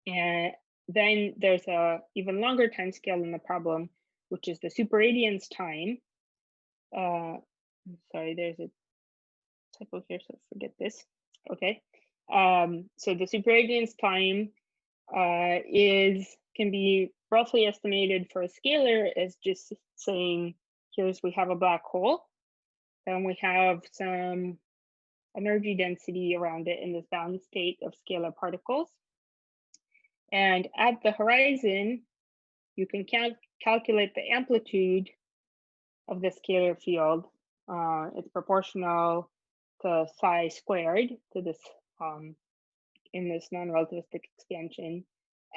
And then there's a even longer time scale in the problem, which is the superradiance time. Sorry, there's a typo here, so forget this. Okay, so the superradiance time can be roughly estimated for a scalar as just saying, we have a black hole, then we have some energy density around it in this bound state of scalar particles. And at the horizon, you can calculate the amplitude of the scalar field. It's proportional to psi squared to this in this non-relativistic expansion.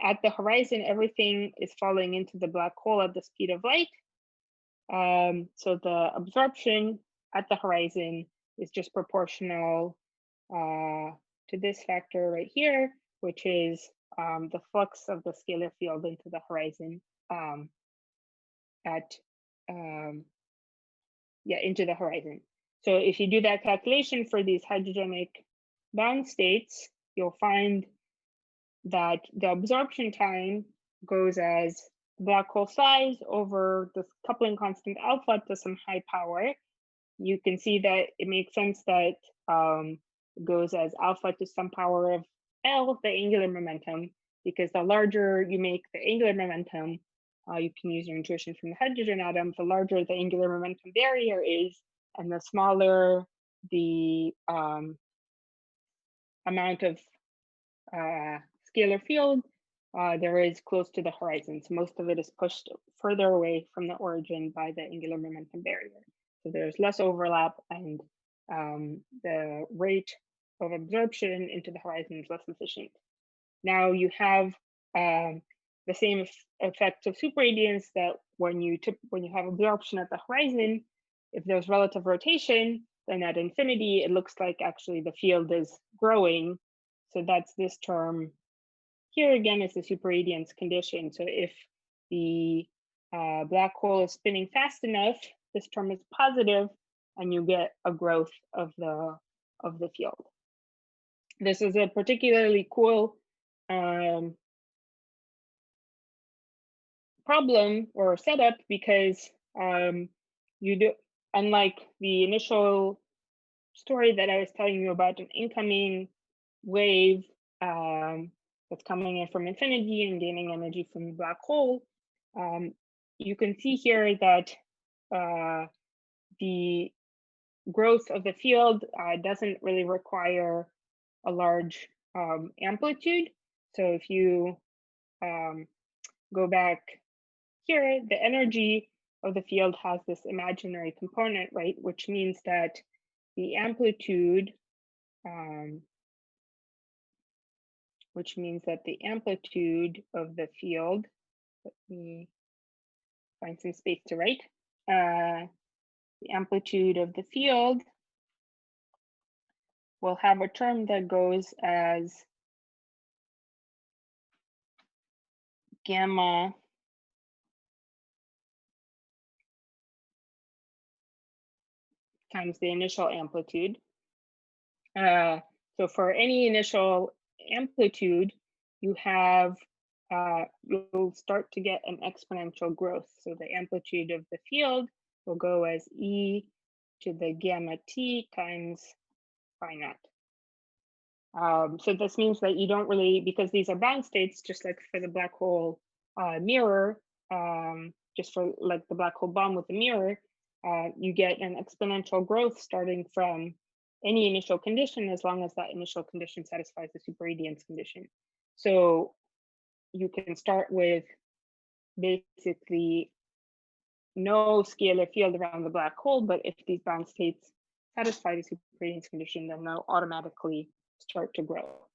At the horizon, everything is falling into the black hole at the speed of light. So the absorption at the horizon is just proportional to this factor right here, which is the flux of the scalar field into the horizon into the horizon. So if you do that calculation for these hydrogenic bound states, you'll find that the absorption time goes as black hole size over this coupling constant alpha to some high power, you can see that it makes sense that it goes as alpha to some power of L, the angular momentum, because the larger you make the angular momentum, you can use your intuition from the hydrogen atom, the larger the angular momentum barrier is, and the smaller the amount of scalar field there is close to the horizon. So most of it is pushed further away from the origin by the angular momentum barrier. So there's less overlap, and the rate of absorption into the horizon is less efficient. Now you have the same effect of superradiance, that when you have absorption at the horizon, if there's relative rotation, then at infinity, it looks like actually the field is growing. So that's this term here again is the superradiance condition. So if the black hole is spinning fast enough, this term is positive, and you get a growth of the field. This is a particularly cool problem or setup, because you do, unlike the initial story that I was telling you about an incoming wave that's coming in from infinity and gaining energy from the black hole, you can see here that the growth of the field doesn't really require a large amplitude. So if you go back here, the energy of the field has this imaginary component, right? Which means that the amplitude, of the field, let me find some space to write. The amplitude of the field will have a term that goes as gamma times the initial amplitude. So for any initial amplitude, you have you'll start to get an exponential growth. So the amplitude of the field will go as e to the gamma t times phi naught. So this means that you don't really, because these are bound states, just like for the black hole mirror, just for like the black hole bomb with the mirror, you get an exponential growth starting from any initial condition, as long as that initial condition satisfies the superradiance condition. So you can start with basically no scalar field around the black hole, but if these bound states satisfy the superradiance condition, then they'll automatically start to grow.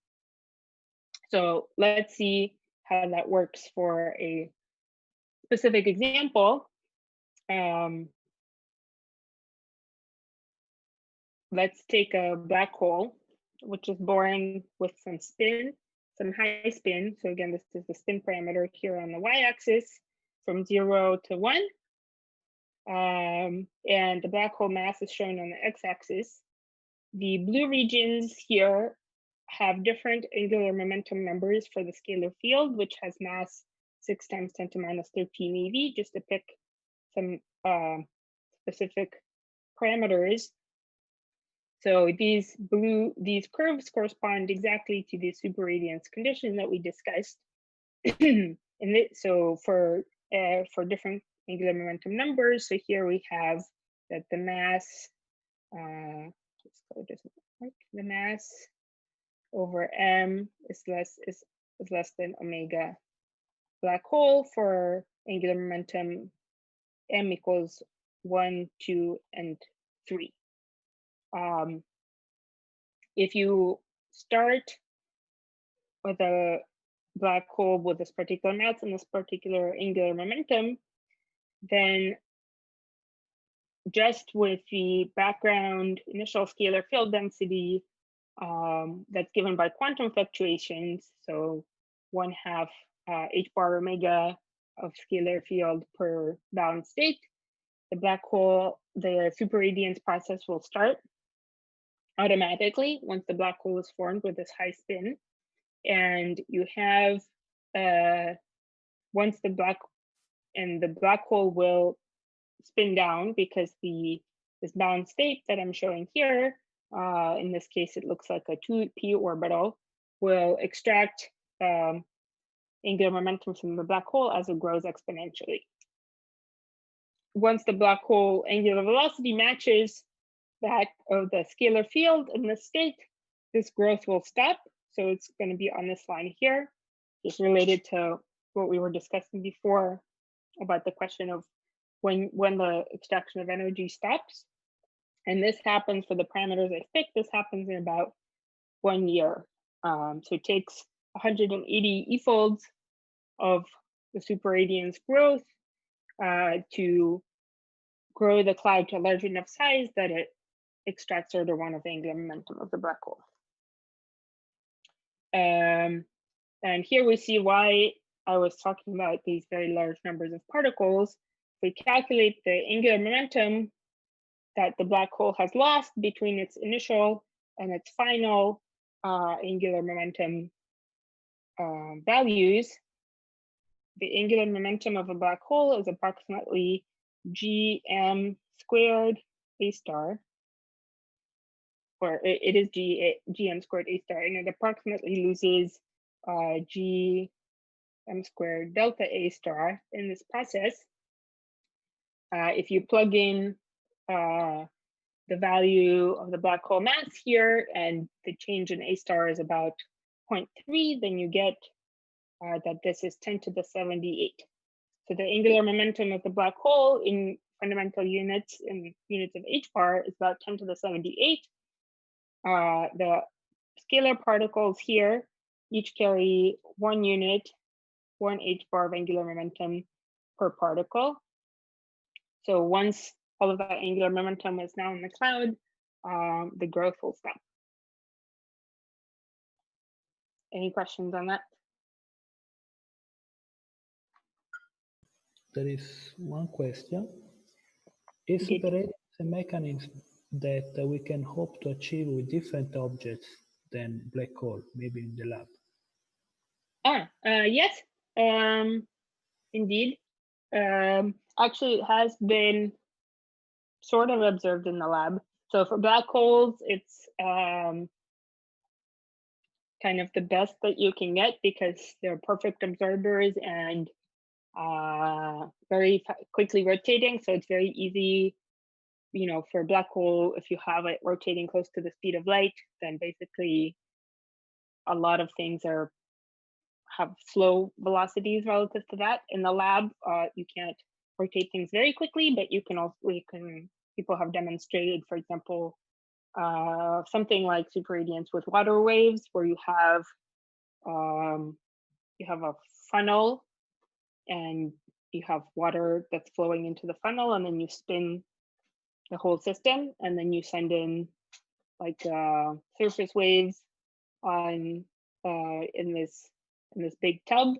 So let's see how that works for a specific example. Let's take a black hole, which is born with some spin, some high spin. So again, this is the spin parameter here on the y-axis from 0 to 1. And the black hole mass is shown on the x-axis. The blue regions here have different angular momentum numbers for the scalar field, which has mass 6 times 10 to minus 13 eV, just to pick some specific parameters. So these curves correspond exactly to the superradiance condition that we discussed. So for different angular momentum numbers, so here we have that the mass, the mass over m is less than omega black hole for angular momentum m equals 1, 2, and 3. If you start with a black hole with this particular mass and this particular angular momentum, then just with the background initial scalar field density that's given by quantum fluctuations, so 1/2 h bar omega of scalar field per bound state, the black hole, the superradiance process will start automatically once the black hole is formed with this high spin. And you have, once the black and the black hole will spin down because this bound state that I'm showing here, in this case, it looks like a 2p orbital, will extract angular momentum from the black hole as it grows exponentially. Once the black hole angular velocity matches that of the scalar field in this state, this growth will stop. So it's going to be on this line here, just related to what we were discussing before about the question of when the extraction of energy stops. And this happens for the parameters I picked. This happens in about 1 year. So it takes 180 e-folds of the superradiance growth to grow the cloud to a large enough size that it extracts order 1 of the angular momentum of the black hole. And here we see why I was talking about these very large numbers of particles. If we calculate the angular momentum that the black hole has lost between its initial and its final angular momentum values, the angular momentum of a black hole is approximately gm squared a star, or it is gm squared a star, and it approximately loses gm squared delta a star in this process. If you plug in the value of the black hole mass here, and the change in a star is about 0.3, then you get that this is 10 to the 78. So the angular momentum of the black hole in fundamental units, in units of h bar, is about 10 to the 78. The scalar particles here each carry 1 unit, 1 h bar of angular momentum per particle. So once all of that angular momentum is now in the cloud, the growth will stop. Any questions on that? There is one question. Is superradiance a mechanism that we can hope to achieve with different objects than black hole, maybe in the lab? Yes, indeed. Actually, it has been sort of observed in the lab. So for black holes, it's kind of the best that you can get because they're perfect absorbers and very quickly rotating. So it's very easy, you know, for a black hole, if you have it rotating close to the speed of light, then basically a lot of things have slow velocities relative to that. In the lab, you can't rotate things very quickly, but you can also, people have demonstrated, for example, something like superradiance with water waves, where you have a funnel and you have water that's flowing into the funnel, and then you spin the whole system, and then you send in like surface waves on in this big tub,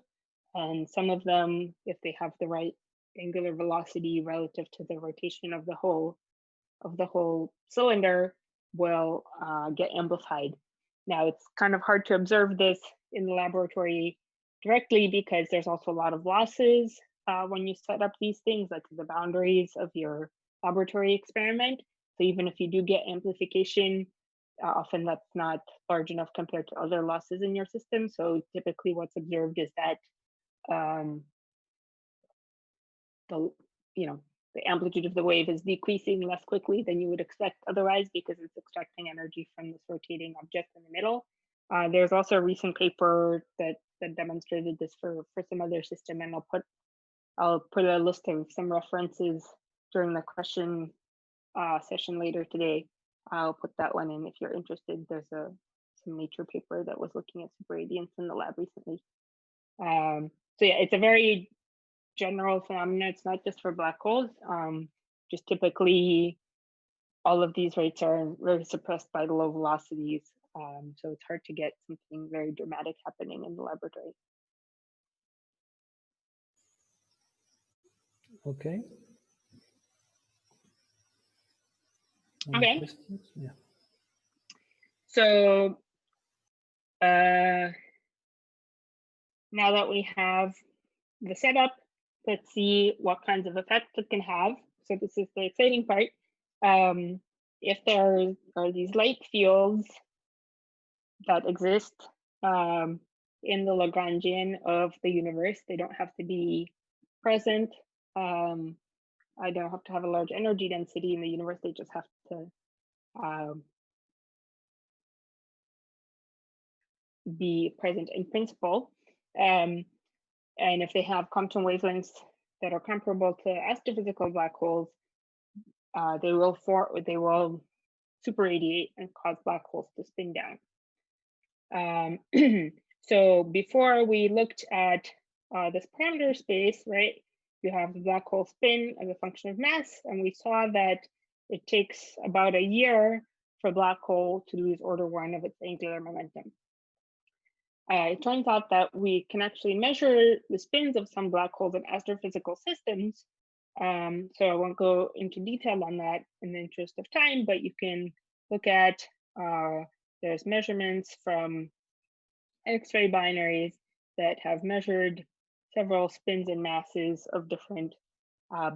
and some of them, if they have the right angular velocity relative to the rotation of the whole cylinder, will get amplified. Now it's kind of hard to observe this in the laboratory directly because there's also a lot of losses when you set up these things, like the boundaries of your laboratory experiment. So even if you do get amplification, often that's not large enough compared to other losses in your system. So typically what's observed is that the amplitude of the wave is decreasing less quickly than you would expect otherwise, because it's extracting energy from this rotating object in the middle. There's also a recent paper that demonstrated this for some other system, and I'll put a list of some references during the question session later today. I'll put that one in if you're interested. There's some Nature paper that was looking at superradiance in the lab recently. So yeah, it's a very general phenomena. It's not just for black holes. Just typically, all of these rates are very suppressed by the low velocities. So it's hard to get something very dramatic happening in the laboratory. Okay. Okay. Questions? Yeah. So now that we have the setup, Let's see what kinds of effects it can have. So this is the exciting part. If there are these light fields that exist in the Lagrangian of the universe, they don't have to be present. I don't have to have a large energy density in the universe. They just have to be present in principle. And if they have quantum wavelengths that are comparable to astrophysical black holes, they will superradiate and cause black holes to spin down. So before we looked at this parameter space, right? You have the black hole spin as a function of mass, and we saw that it takes about a year for a black hole to lose order 1 of its angular momentum. It turns out that we can actually measure the spins of some black holes in astrophysical systems. So I won't go into detail on that in the interest of time, but you can look at, there's measurements from X-ray binaries that have measured several spins and masses of different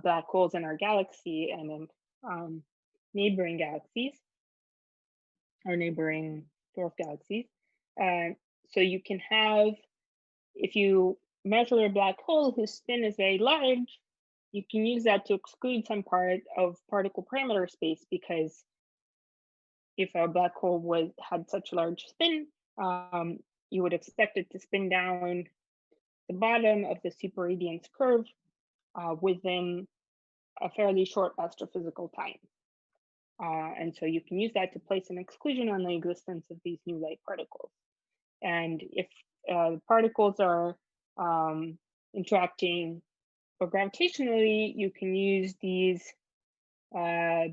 black holes in our galaxy and in neighboring galaxies, or neighboring dwarf galaxies. So you can have, if you measure a black hole whose spin is very large, you can use that to exclude some part of particle parameter space, because if a black hole had such a large spin, you would expect it to spin down the bottom of the superradiance curve within a fairly short astrophysical time. And so you can use that to place an exclusion on the existence of these new light particles. And if particles are interacting gravitationally, you can use these 5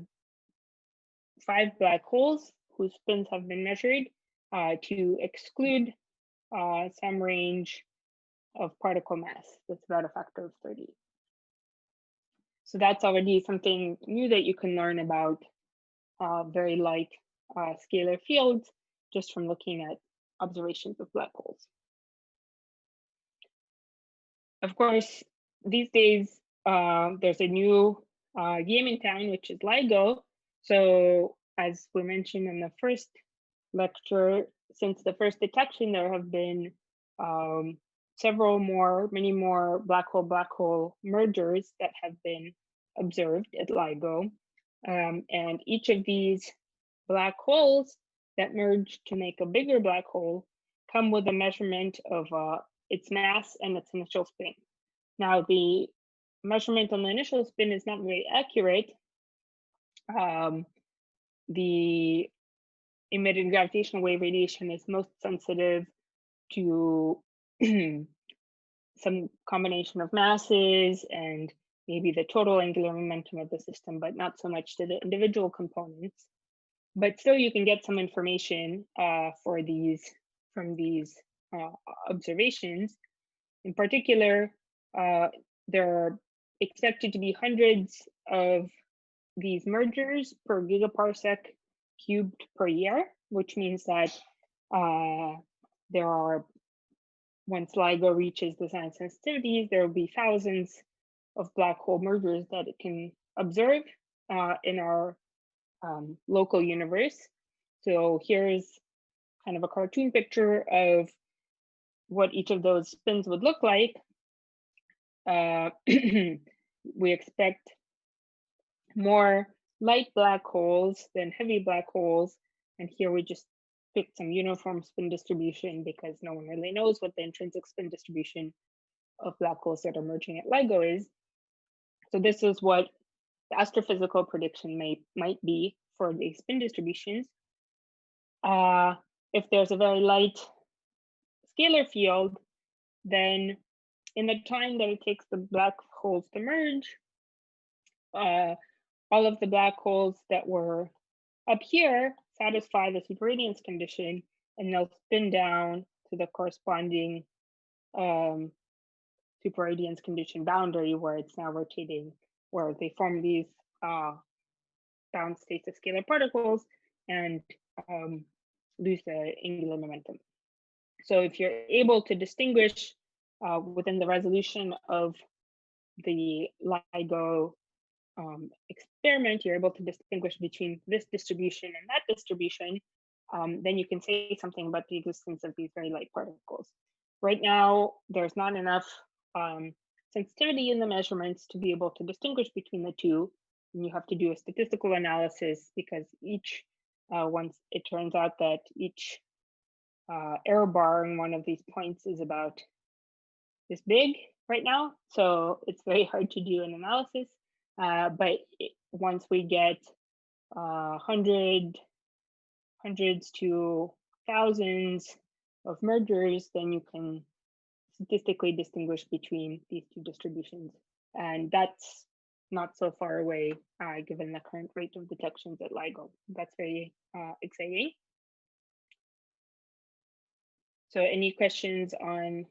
black holes whose spins have been measured to exclude some range of particle mass. That's about a factor of 30. So that's already something new that you can learn about very light scalar fields just from looking at observations of black holes. Of course, these days, there's a new game in town, which is LIGO. So as we mentioned in the first lecture, since the first detection, there have been many more black hole mergers that have been observed at LIGO. And each of these black holes that merge to make a bigger black hole come with a measurement of its mass and its initial spin. Now, the measurement on the initial spin is not very accurate. The emitted gravitational wave radiation is most sensitive to some combination of masses and maybe the total angular momentum of the system, but not so much to the individual components. But still, you can get some information from these observations. In particular, there are expected to be hundreds of these mergers per gigaparsec cubed per year, which means that once LIGO reaches the science sensitivities, there will be thousands of black hole mergers that it can observe in our local universe. So here's kind of a cartoon picture of what each of those spins would look like. We expect more light black holes than heavy black holes. And here we just picked some uniform spin distribution because no one really knows what the intrinsic spin distribution of black holes that are merging at LIGO is. So this is what the astrophysical prediction might be for the spin distributions. If there's a very light scalar field, then in the time that it takes the black holes to merge, all of the black holes that were up here satisfy the superradiance condition, and they'll spin down to the corresponding superradiance condition boundary where it's now rotating, where they form these bound states of scalar particles and lose the angular momentum. So if you're able to distinguish within the resolution of the LIGO experiment, you're able to distinguish between this distribution and that distribution, then you can say something about the existence of these very light particles. Right now, there's not enough sensitivity in the measurements to be able to distinguish between the two. And you have to do a statistical analysis because each, once it turns out that each error bar in one of these points is about this big right now. So it's very hard to do an analysis. But once we get hundreds to thousands of mergers, then you can statistically distinguish between these two distributions. And that's not so far away, given the current rate of detections at LIGO. That's very exciting. So any questions on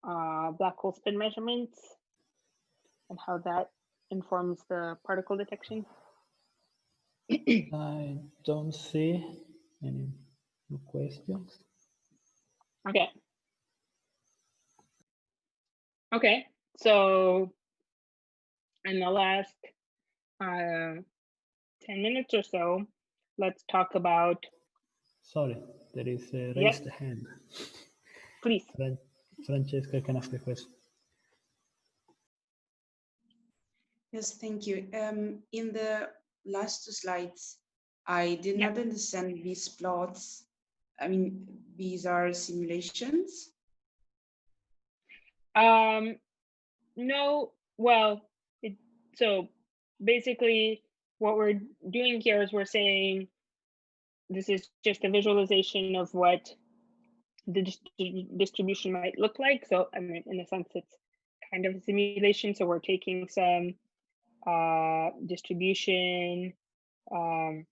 black hole spin measurements and how that informs the particle detection? I don't see any questions. Okay. Okay, so in the last 10 minutes or so, let's talk about. Sorry, there is a raised hand. Please. Francesca can ask a question. Yes, thank you. In the last two slides, I did not understand these plots. I mean, these are simulations? No, well, so basically what we're doing here is we're saying this is just a visualization of what the distribution might look like. So I mean, in a sense, it's kind of a simulation. So we're taking some distribution of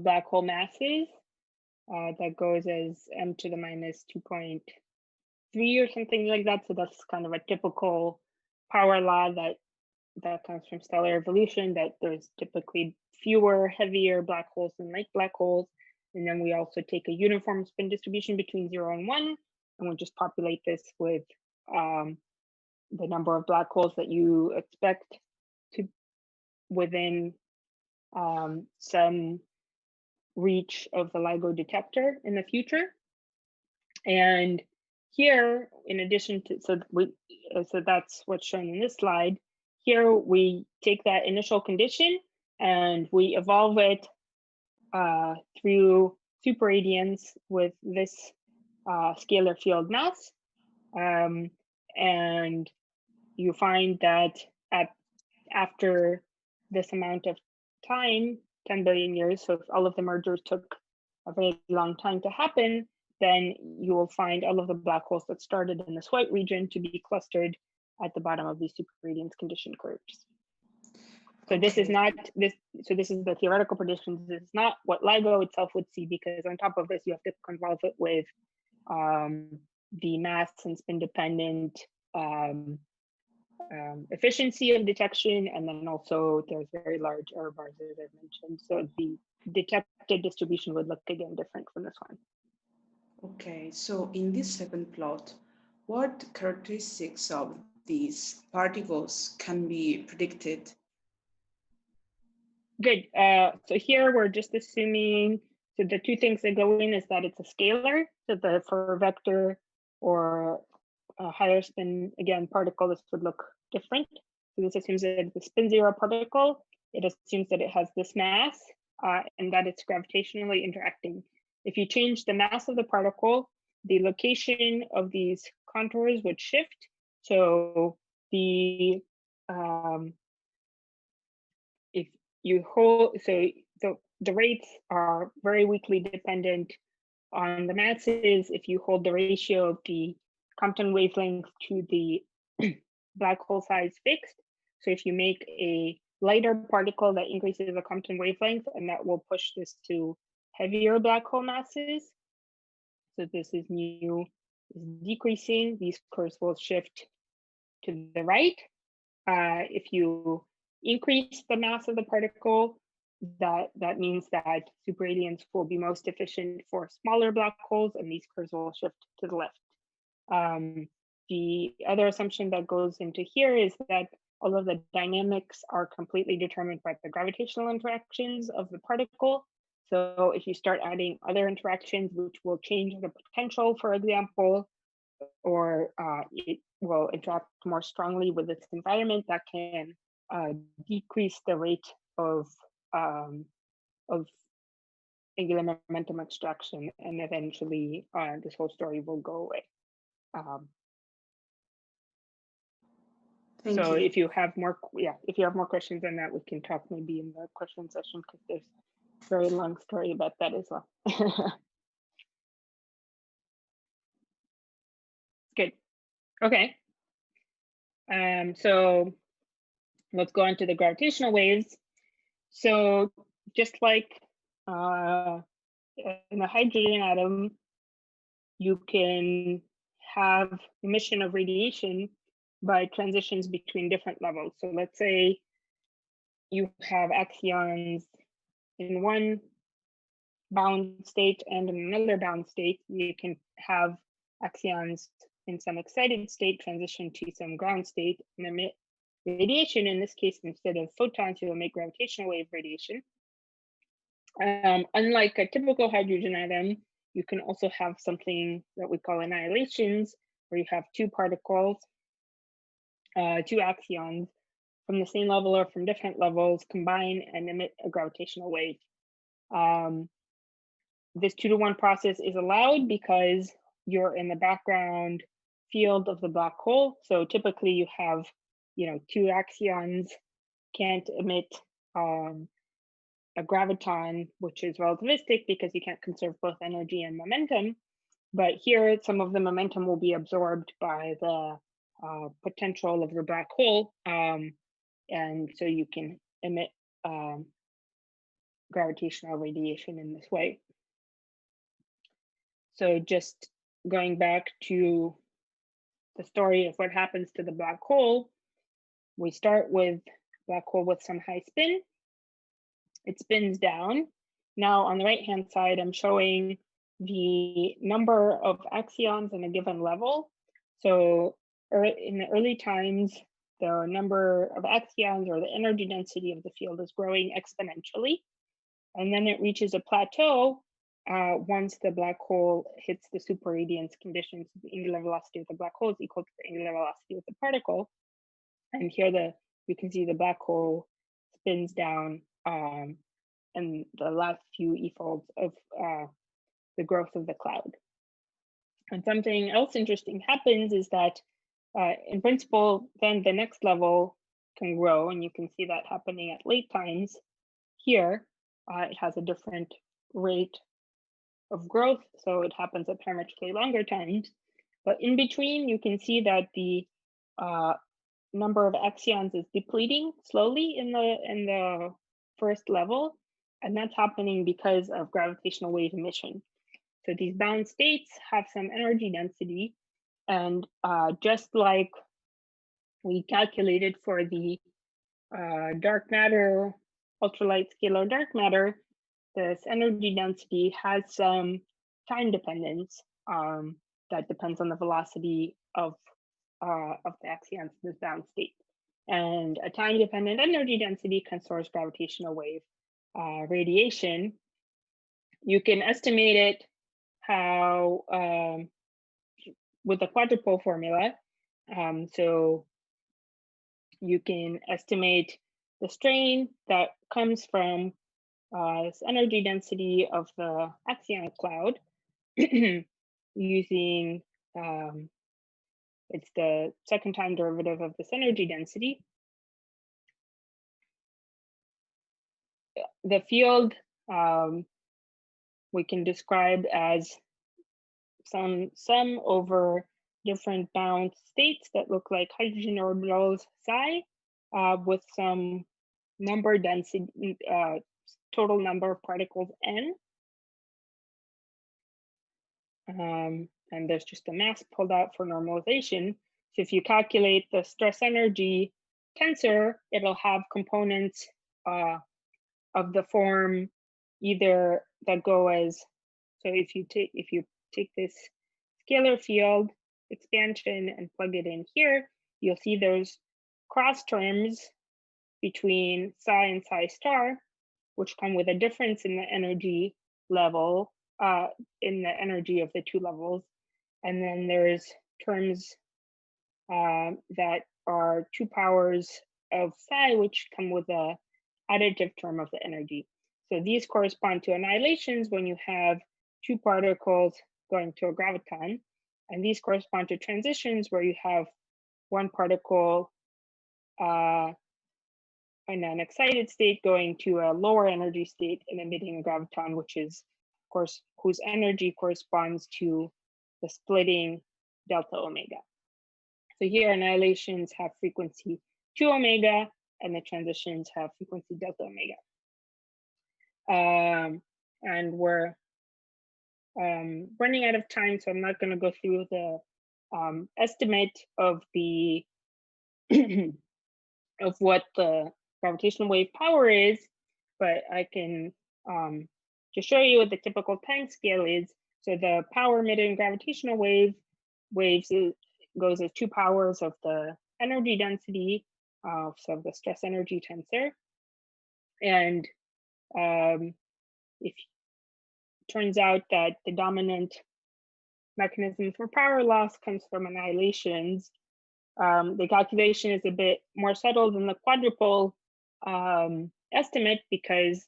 black hole masses that goes as m to the minus 2.3 or something like that. So that's kind of a typical power law that comes from stellar evolution, that there's typically fewer, heavier black holes than light black holes. And then we also take a uniform spin distribution between 0 and 1, and we just populate this with the number of black holes that you expect to within some reach of the LIGO detector in the future. And here, in addition to, so that's what's shown in this slide. Here we take that initial condition and we evolve it through superradiance with this scalar field mass. And you find that after this amount of time, 10 billion years, so if all of the mergers took a very long time to happen, then you will find all of the black holes that started in this white region to be clustered at the bottom of these superradiance condition curves. So this is not this. So this is the theoretical predictions. This is not what LIGO itself would see, because on top of this, you have to convolve it with the mass and spin dependent efficiency of detection, and then also there's very large error bars, as I've mentioned. So the detected distribution would look again different from this one. Okay, so in this second plot, what characteristics of these particles can be predicted? Good. So here we're just assuming, so the two things that go in is that it's a scalar, so for a vector or a higher spin, again, particle, this would look different. So this assumes that it's a spin zero particle. It assumes that it has this mass and that it's gravitationally interacting. If you change the mass of the particle, the location of these contours would shift. So the if you hold, so the rates are very weakly dependent on the masses. If you hold the ratio of the Compton wavelength to the black hole size fixed, so if you make a lighter particle, that increases the Compton wavelength, and that will push this to heavier black hole masses. So this is mu is decreasing. These curves will shift to the right. If you increase the mass of the particle, that means that superradiance will be most efficient for smaller black holes, and these curves will shift to the left. the other assumption that goes into here is that all of the dynamics are completely determined by the gravitational interactions of the particle. So if you start adding other interactions, which will change the potential, for example, or it will interact more strongly with its environment, that can decrease the rate of angular momentum extraction, and eventually this whole story will go away. Thank So you. if you have more, if you have more questions on that, we can talk maybe in the question session, because there's a very long story about that as well. Good. Okay. So let's go on to the gravitational waves. So just like in the hydrogen atom, you can have emission of radiation by transitions between different levels. So let's say you have axions in one bound state and in another bound state. You can have axions in some excited state transition to some ground state and emit radiation. In this case, instead of photons, you'll make gravitational wave radiation. Unlike a typical hydrogen atom, you can also have something that we call annihilations, where you have two particles, two axions from the same level or from different levels combine and emit a gravitational wave. This 2-to-1 process is allowed because you're in the background field of the black hole. So typically you have, two axions can't emit a graviton, which is relativistic because you can't conserve both energy and momentum. But here, some of the momentum will be absorbed by the potential of the black hole. And so you can emit gravitational radiation in this way. So just going back to the story of what happens to the black hole, we start with black hole with some high spin. It spins down. Now on the right-hand side, I'm showing the number of axions in a given level. So in the early times, the number of axions or the energy density of the field is growing exponentially. And then it reaches a plateau once the black hole hits the superradiance conditions. The angular velocity of the black hole is equal to the angular velocity of the particle. And here you can see the black hole spins down in the last few e-folds of the growth of the cloud. And something else interesting happens is that in principle, then the next level can grow, and you can see that happening at late times. Here, it has a different rate of growth, so it happens at parametrically longer times. But in between, you can see that the number of axions is depleting slowly in the first level, and that's happening because of gravitational wave emission. So these bound states have some energy density, and just like we calculated for the dark matter, ultralight scalar dark matter, this energy density has some time dependence that depends on the velocity of the axions in this bound state. And a time-dependent energy density can source gravitational wave radiation. You can estimate it how with the quadrupole formula. So you can estimate the strain that comes from this energy density of the axion cloud using it's the second time derivative of this energy density. The field we can describe as some sum over different bound states that look like hydrogen orbitals psi with some number density, total number of particles n. And there's just a mass pulled out for normalization. So if you calculate the stress energy tensor, it'll have components of the form either that go as, so if you take this scalar field expansion and plug it in here, you'll see those cross terms between psi and psi star, which come with a difference in the energy level, in the energy of the two levels. And then there's terms that are 2 powers of psi, which come with a additive term of the energy. So these correspond to annihilations when you have 2 particles going to a graviton, and these correspond to transitions where you have 1 particle in an excited state going to a lower energy state and emitting a graviton, which is, of course, whose energy corresponds to the splitting delta omega. So here annihilations have frequency 2 omega and the transitions have frequency delta omega. And we're running out of time, so I'm not going to go through the estimate of the of what the gravitational wave power is, but I can just show you what the typical time scale is. So the power emitted in gravitational waves goes as 2 powers of the energy density, so the stress energy tensor. And if it turns out that the dominant mechanism for power loss comes from annihilations, the calculation is a bit more subtle than the quadrupole estimate, because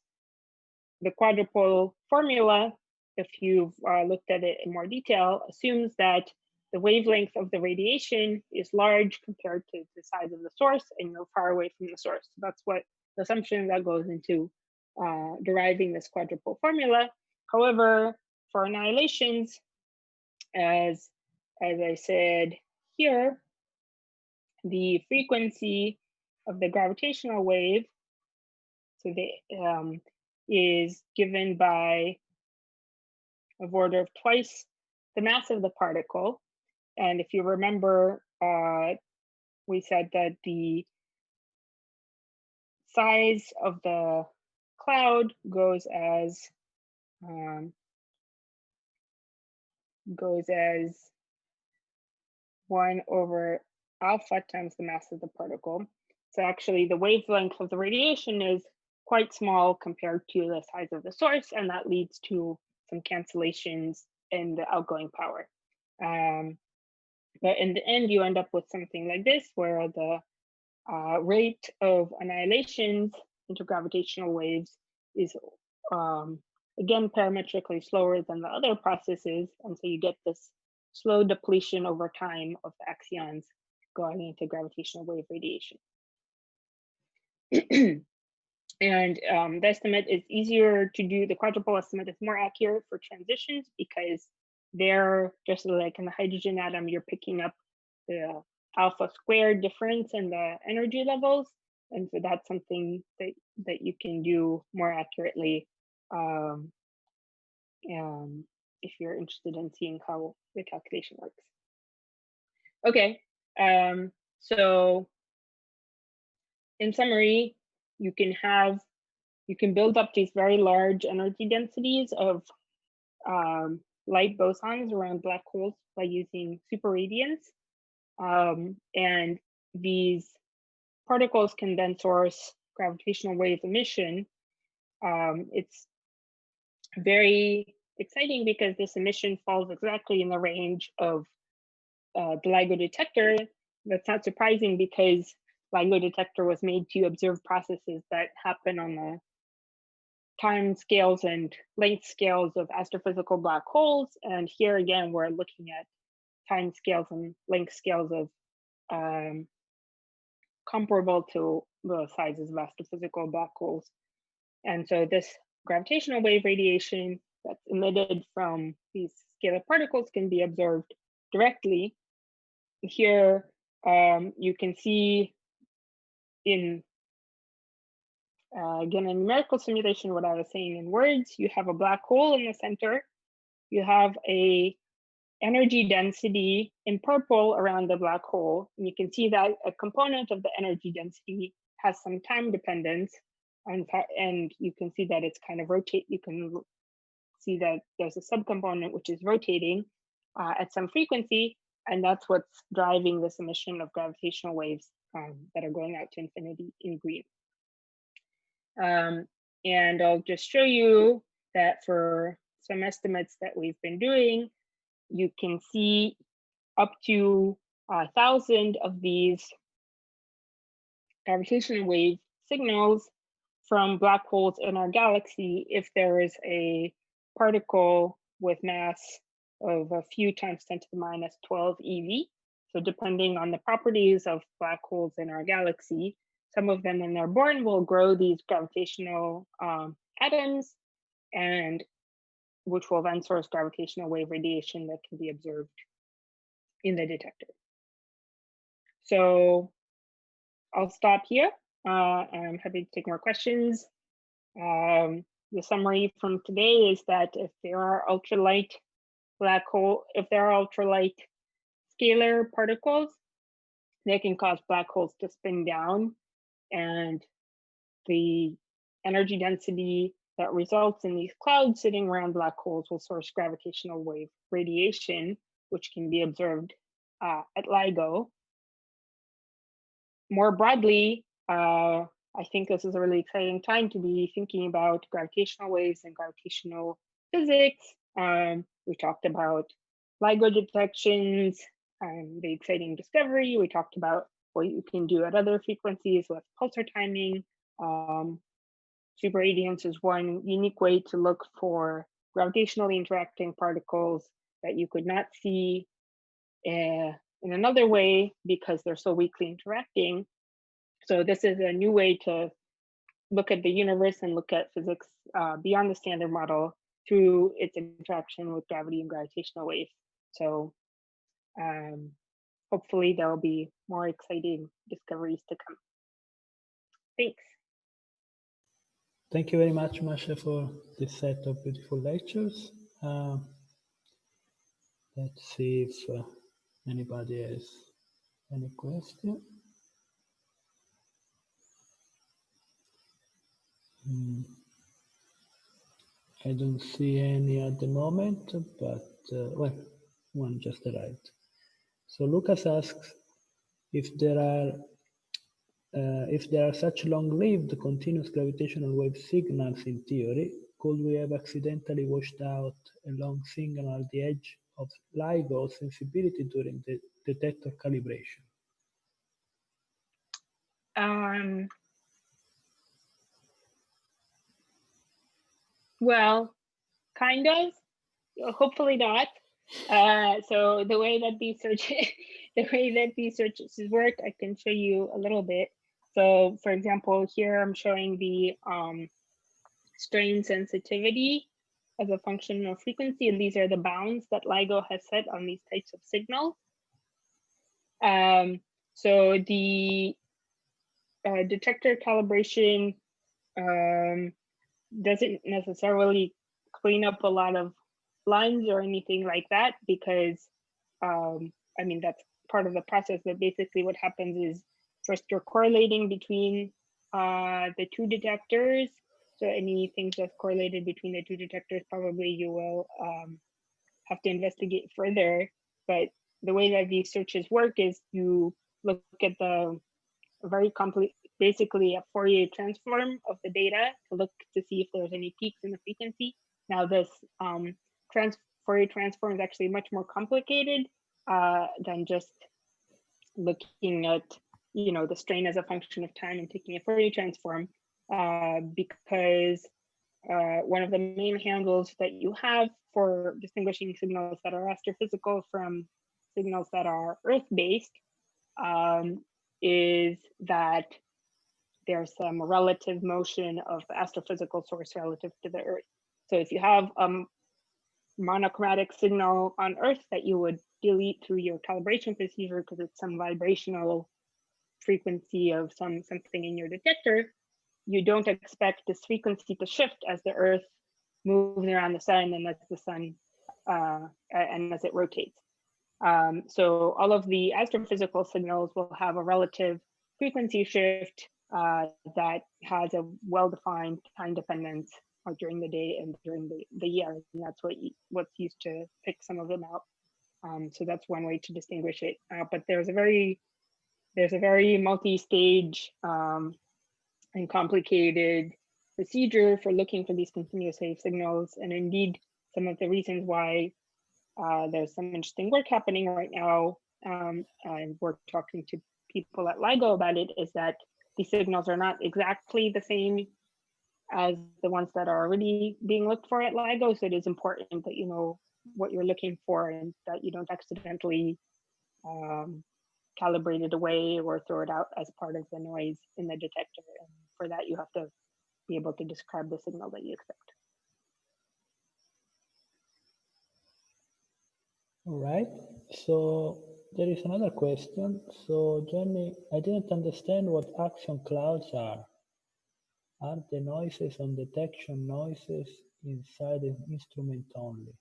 the quadrupole formula, if you've looked at it in more detail, assumes that the wavelength of the radiation is large compared to the size of the source, and you're far away from the source. So that's what the assumption that goes into deriving this quadrupole formula. However, for annihilations, as I said here, the frequency of the gravitational wave, so is given by of order of twice the mass of the particle. And if you remember, we said that the size of the cloud goes as 1 over alpha times the mass of the particle. So actually the wavelength of the radiation is quite small compared to the size of the source, and that leads to some cancellations in the outgoing power. But in the end, you end up with something like this, where the rate of annihilations into gravitational waves is, again, parametrically slower than the other processes. And so you get this slow depletion over time of the axions going into gravitational wave radiation. And the estimate is easier to do. The quadrupole estimate is more accurate for transitions, because they're just like in the hydrogen atom, you're picking up the alpha squared difference in the energy levels. And so that's something that you can do more accurately if you're interested in seeing how the calculation works. Okay, so in summary, you can build up these very large energy densities of light bosons around black holes by using superradiance. And these particles can then source gravitational wave emission. It's very exciting because this emission falls exactly in the range of the LIGO detector. That's not surprising, because LIGO detector was made to observe processes that happen on the time scales and length scales of astrophysical black holes. And here again, we're looking at time scales and length scales of comparable to the sizes of astrophysical black holes. And so this gravitational wave radiation that's emitted from these scalar particles can be observed directly. Here, you can see in, again, a numerical simulation, what I was saying in words. You have a black hole in the center. You have a energy density in purple around the black hole. And you can see that a component of the energy density has some time dependence. And you can see that it's kind of rotate. You can see that there's a subcomponent which is rotating at some frequency. And that's what's driving this emission of gravitational waves that are going out to infinity in green. And I'll just show you that for some estimates that we've been doing, you can see up to 1,000 of these gravitational wave signals from black holes in our galaxy if there is a particle with mass of a few times 10 to the minus 12 eV. So depending on the properties of black holes in our galaxy, some of them when they're born will grow these gravitational atoms, and which will then source gravitational wave radiation that can be observed in the detector. So I'll stop here. I'm happy to take more questions. The summary from today is that if there are ultralight black hole, if there are ultralight scalar particles, they can cause black holes to spin down, and the energy density that results in these clouds sitting around black holes will source gravitational wave radiation, which can be observed at LIGO. More broadly, I think this is a really exciting time to be thinking about gravitational waves and gravitational physics. We talked about LIGO detections and the exciting discovery. We talked about what you can do at other frequencies with pulsar timing. Superradiance is one unique way to look for gravitationally interacting particles that you could not see in another way because they're so weakly interacting. So this is a new way to look at the universe and look at physics beyond the standard model through its interaction with gravity and gravitational waves. So hopefully there will be more exciting discoveries to come. Thanks. Thank you very much, Masha, for this set of beautiful lectures. Let's see if anybody has any question. I don't see any at the moment, but well, one just arrived. So Lucas asks if there are such long-lived continuous gravitational wave signals in theory, could we have accidentally washed out a long signal at the edge of LIGO sensibility during the detector calibration? Well, kind of. Hopefully not. So the way that these searches work, I can show you a little bit. So for example, here I'm showing the strain sensitivity as a function of frequency, and these are the bounds that LIGO has set on these types of signals. So the detector calibration doesn't necessarily clean up a lot of lines or anything like that, because I mean, that's part of the process. But basically what happens is first you're correlating between the two detectors. So anything that's correlated between the two detectors, probably you will have to investigate further. But the way that these searches work is you look at the very complete, basically a Fourier transform of the data to look to see if there's any peaks in the frequency. Now this Fourier transform is actually much more complicated than just looking at, you know, the strain as a function of time and taking a Fourier transform, because one of the main handles that you have for distinguishing signals that are astrophysical from signals that are Earth-based is that there's some relative motion of the astrophysical source relative to the Earth. So if you have a monochromatic signal on Earth that you would delete through your calibration procedure because it's some vibrational frequency of something in your detector, you don't expect this frequency to shift as the Earth moves around the sun and as the sun and as it rotates. So all of the astrophysical signals will have a relative frequency shift that has a well-defined time dependence during the day and during the year. And that's what's used to pick some of them out. So that's one way to distinguish it. But there's a very multi-stage and complicated procedure for looking for these continuous wave signals. And indeed, some of the reasons why there's some interesting work happening right now, and we're talking to people at LIGO about it, is that these signals are not exactly the same as the ones that are already being looked for at LIGO. So it is important that you know what you're looking for and that you don't accidentally calibrate it away or throw it out as part of the noise in the detector. And for that, you have to be able to describe the signal that you expect. All right. So there is another question. So Johnny, I didn't understand what action clouds are. Are the noises on detection noises inside the instrument only?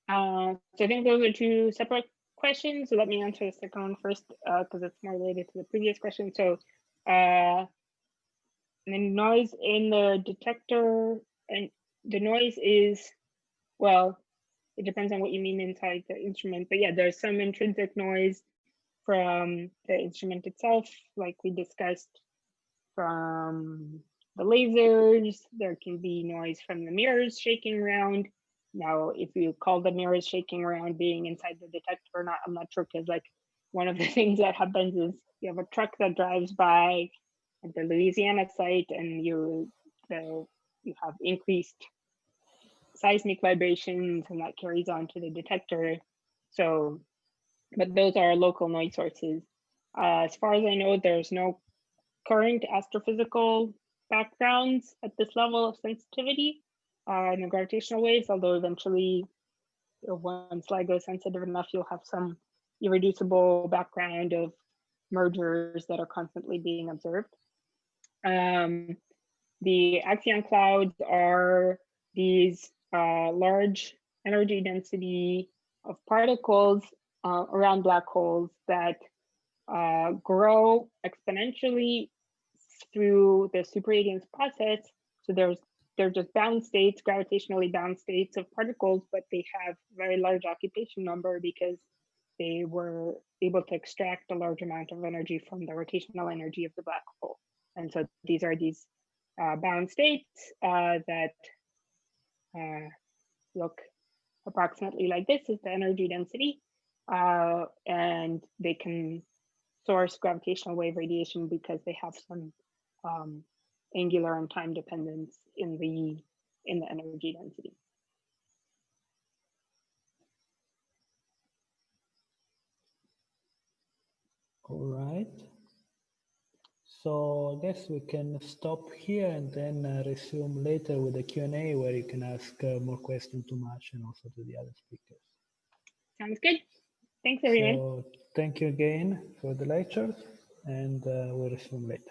So I think those are two separate questions. So let me answer the second one first, because it's more related to the previous question. So the noise in the detector, and the noise is, well, it depends on what you mean inside the instrument. But yeah, there's some intrinsic noise from the instrument itself, like we discussed, from the lasers. There can be noise from the mirrors shaking around. Now, if you call the mirrors shaking around being inside the detector or not, I'm not sure, because like one of the things that happens is you have a truck that drives by at the Louisiana site, and you have increased seismic vibrations, and that carries on to the detector. So, but those are local noise sources. As far as I know, there's no current astrophysical backgrounds at this level of sensitivity in the gravitational waves, although eventually, once LIGO is sensitive enough, you'll have some irreducible background of mergers that are constantly being observed. The axion clouds are these large energy density of particles around black holes that grow exponentially through the superradiance process. So they're just bound states, gravitationally bound states of particles, but they have very large occupation number because they were able to extract a large amount of energy from the rotational energy of the black hole. And so these are these bound states that look approximately like this is the energy density. And they can source gravitational wave radiation because they have some angular and time dependence in the energy density. All right. So I guess we can stop here and then resume later with the Q&A, where you can ask more questions to Masha and also to the other speakers. Sounds good. Thanks, everyone. So thank you again for the lectures, and we'll resume later.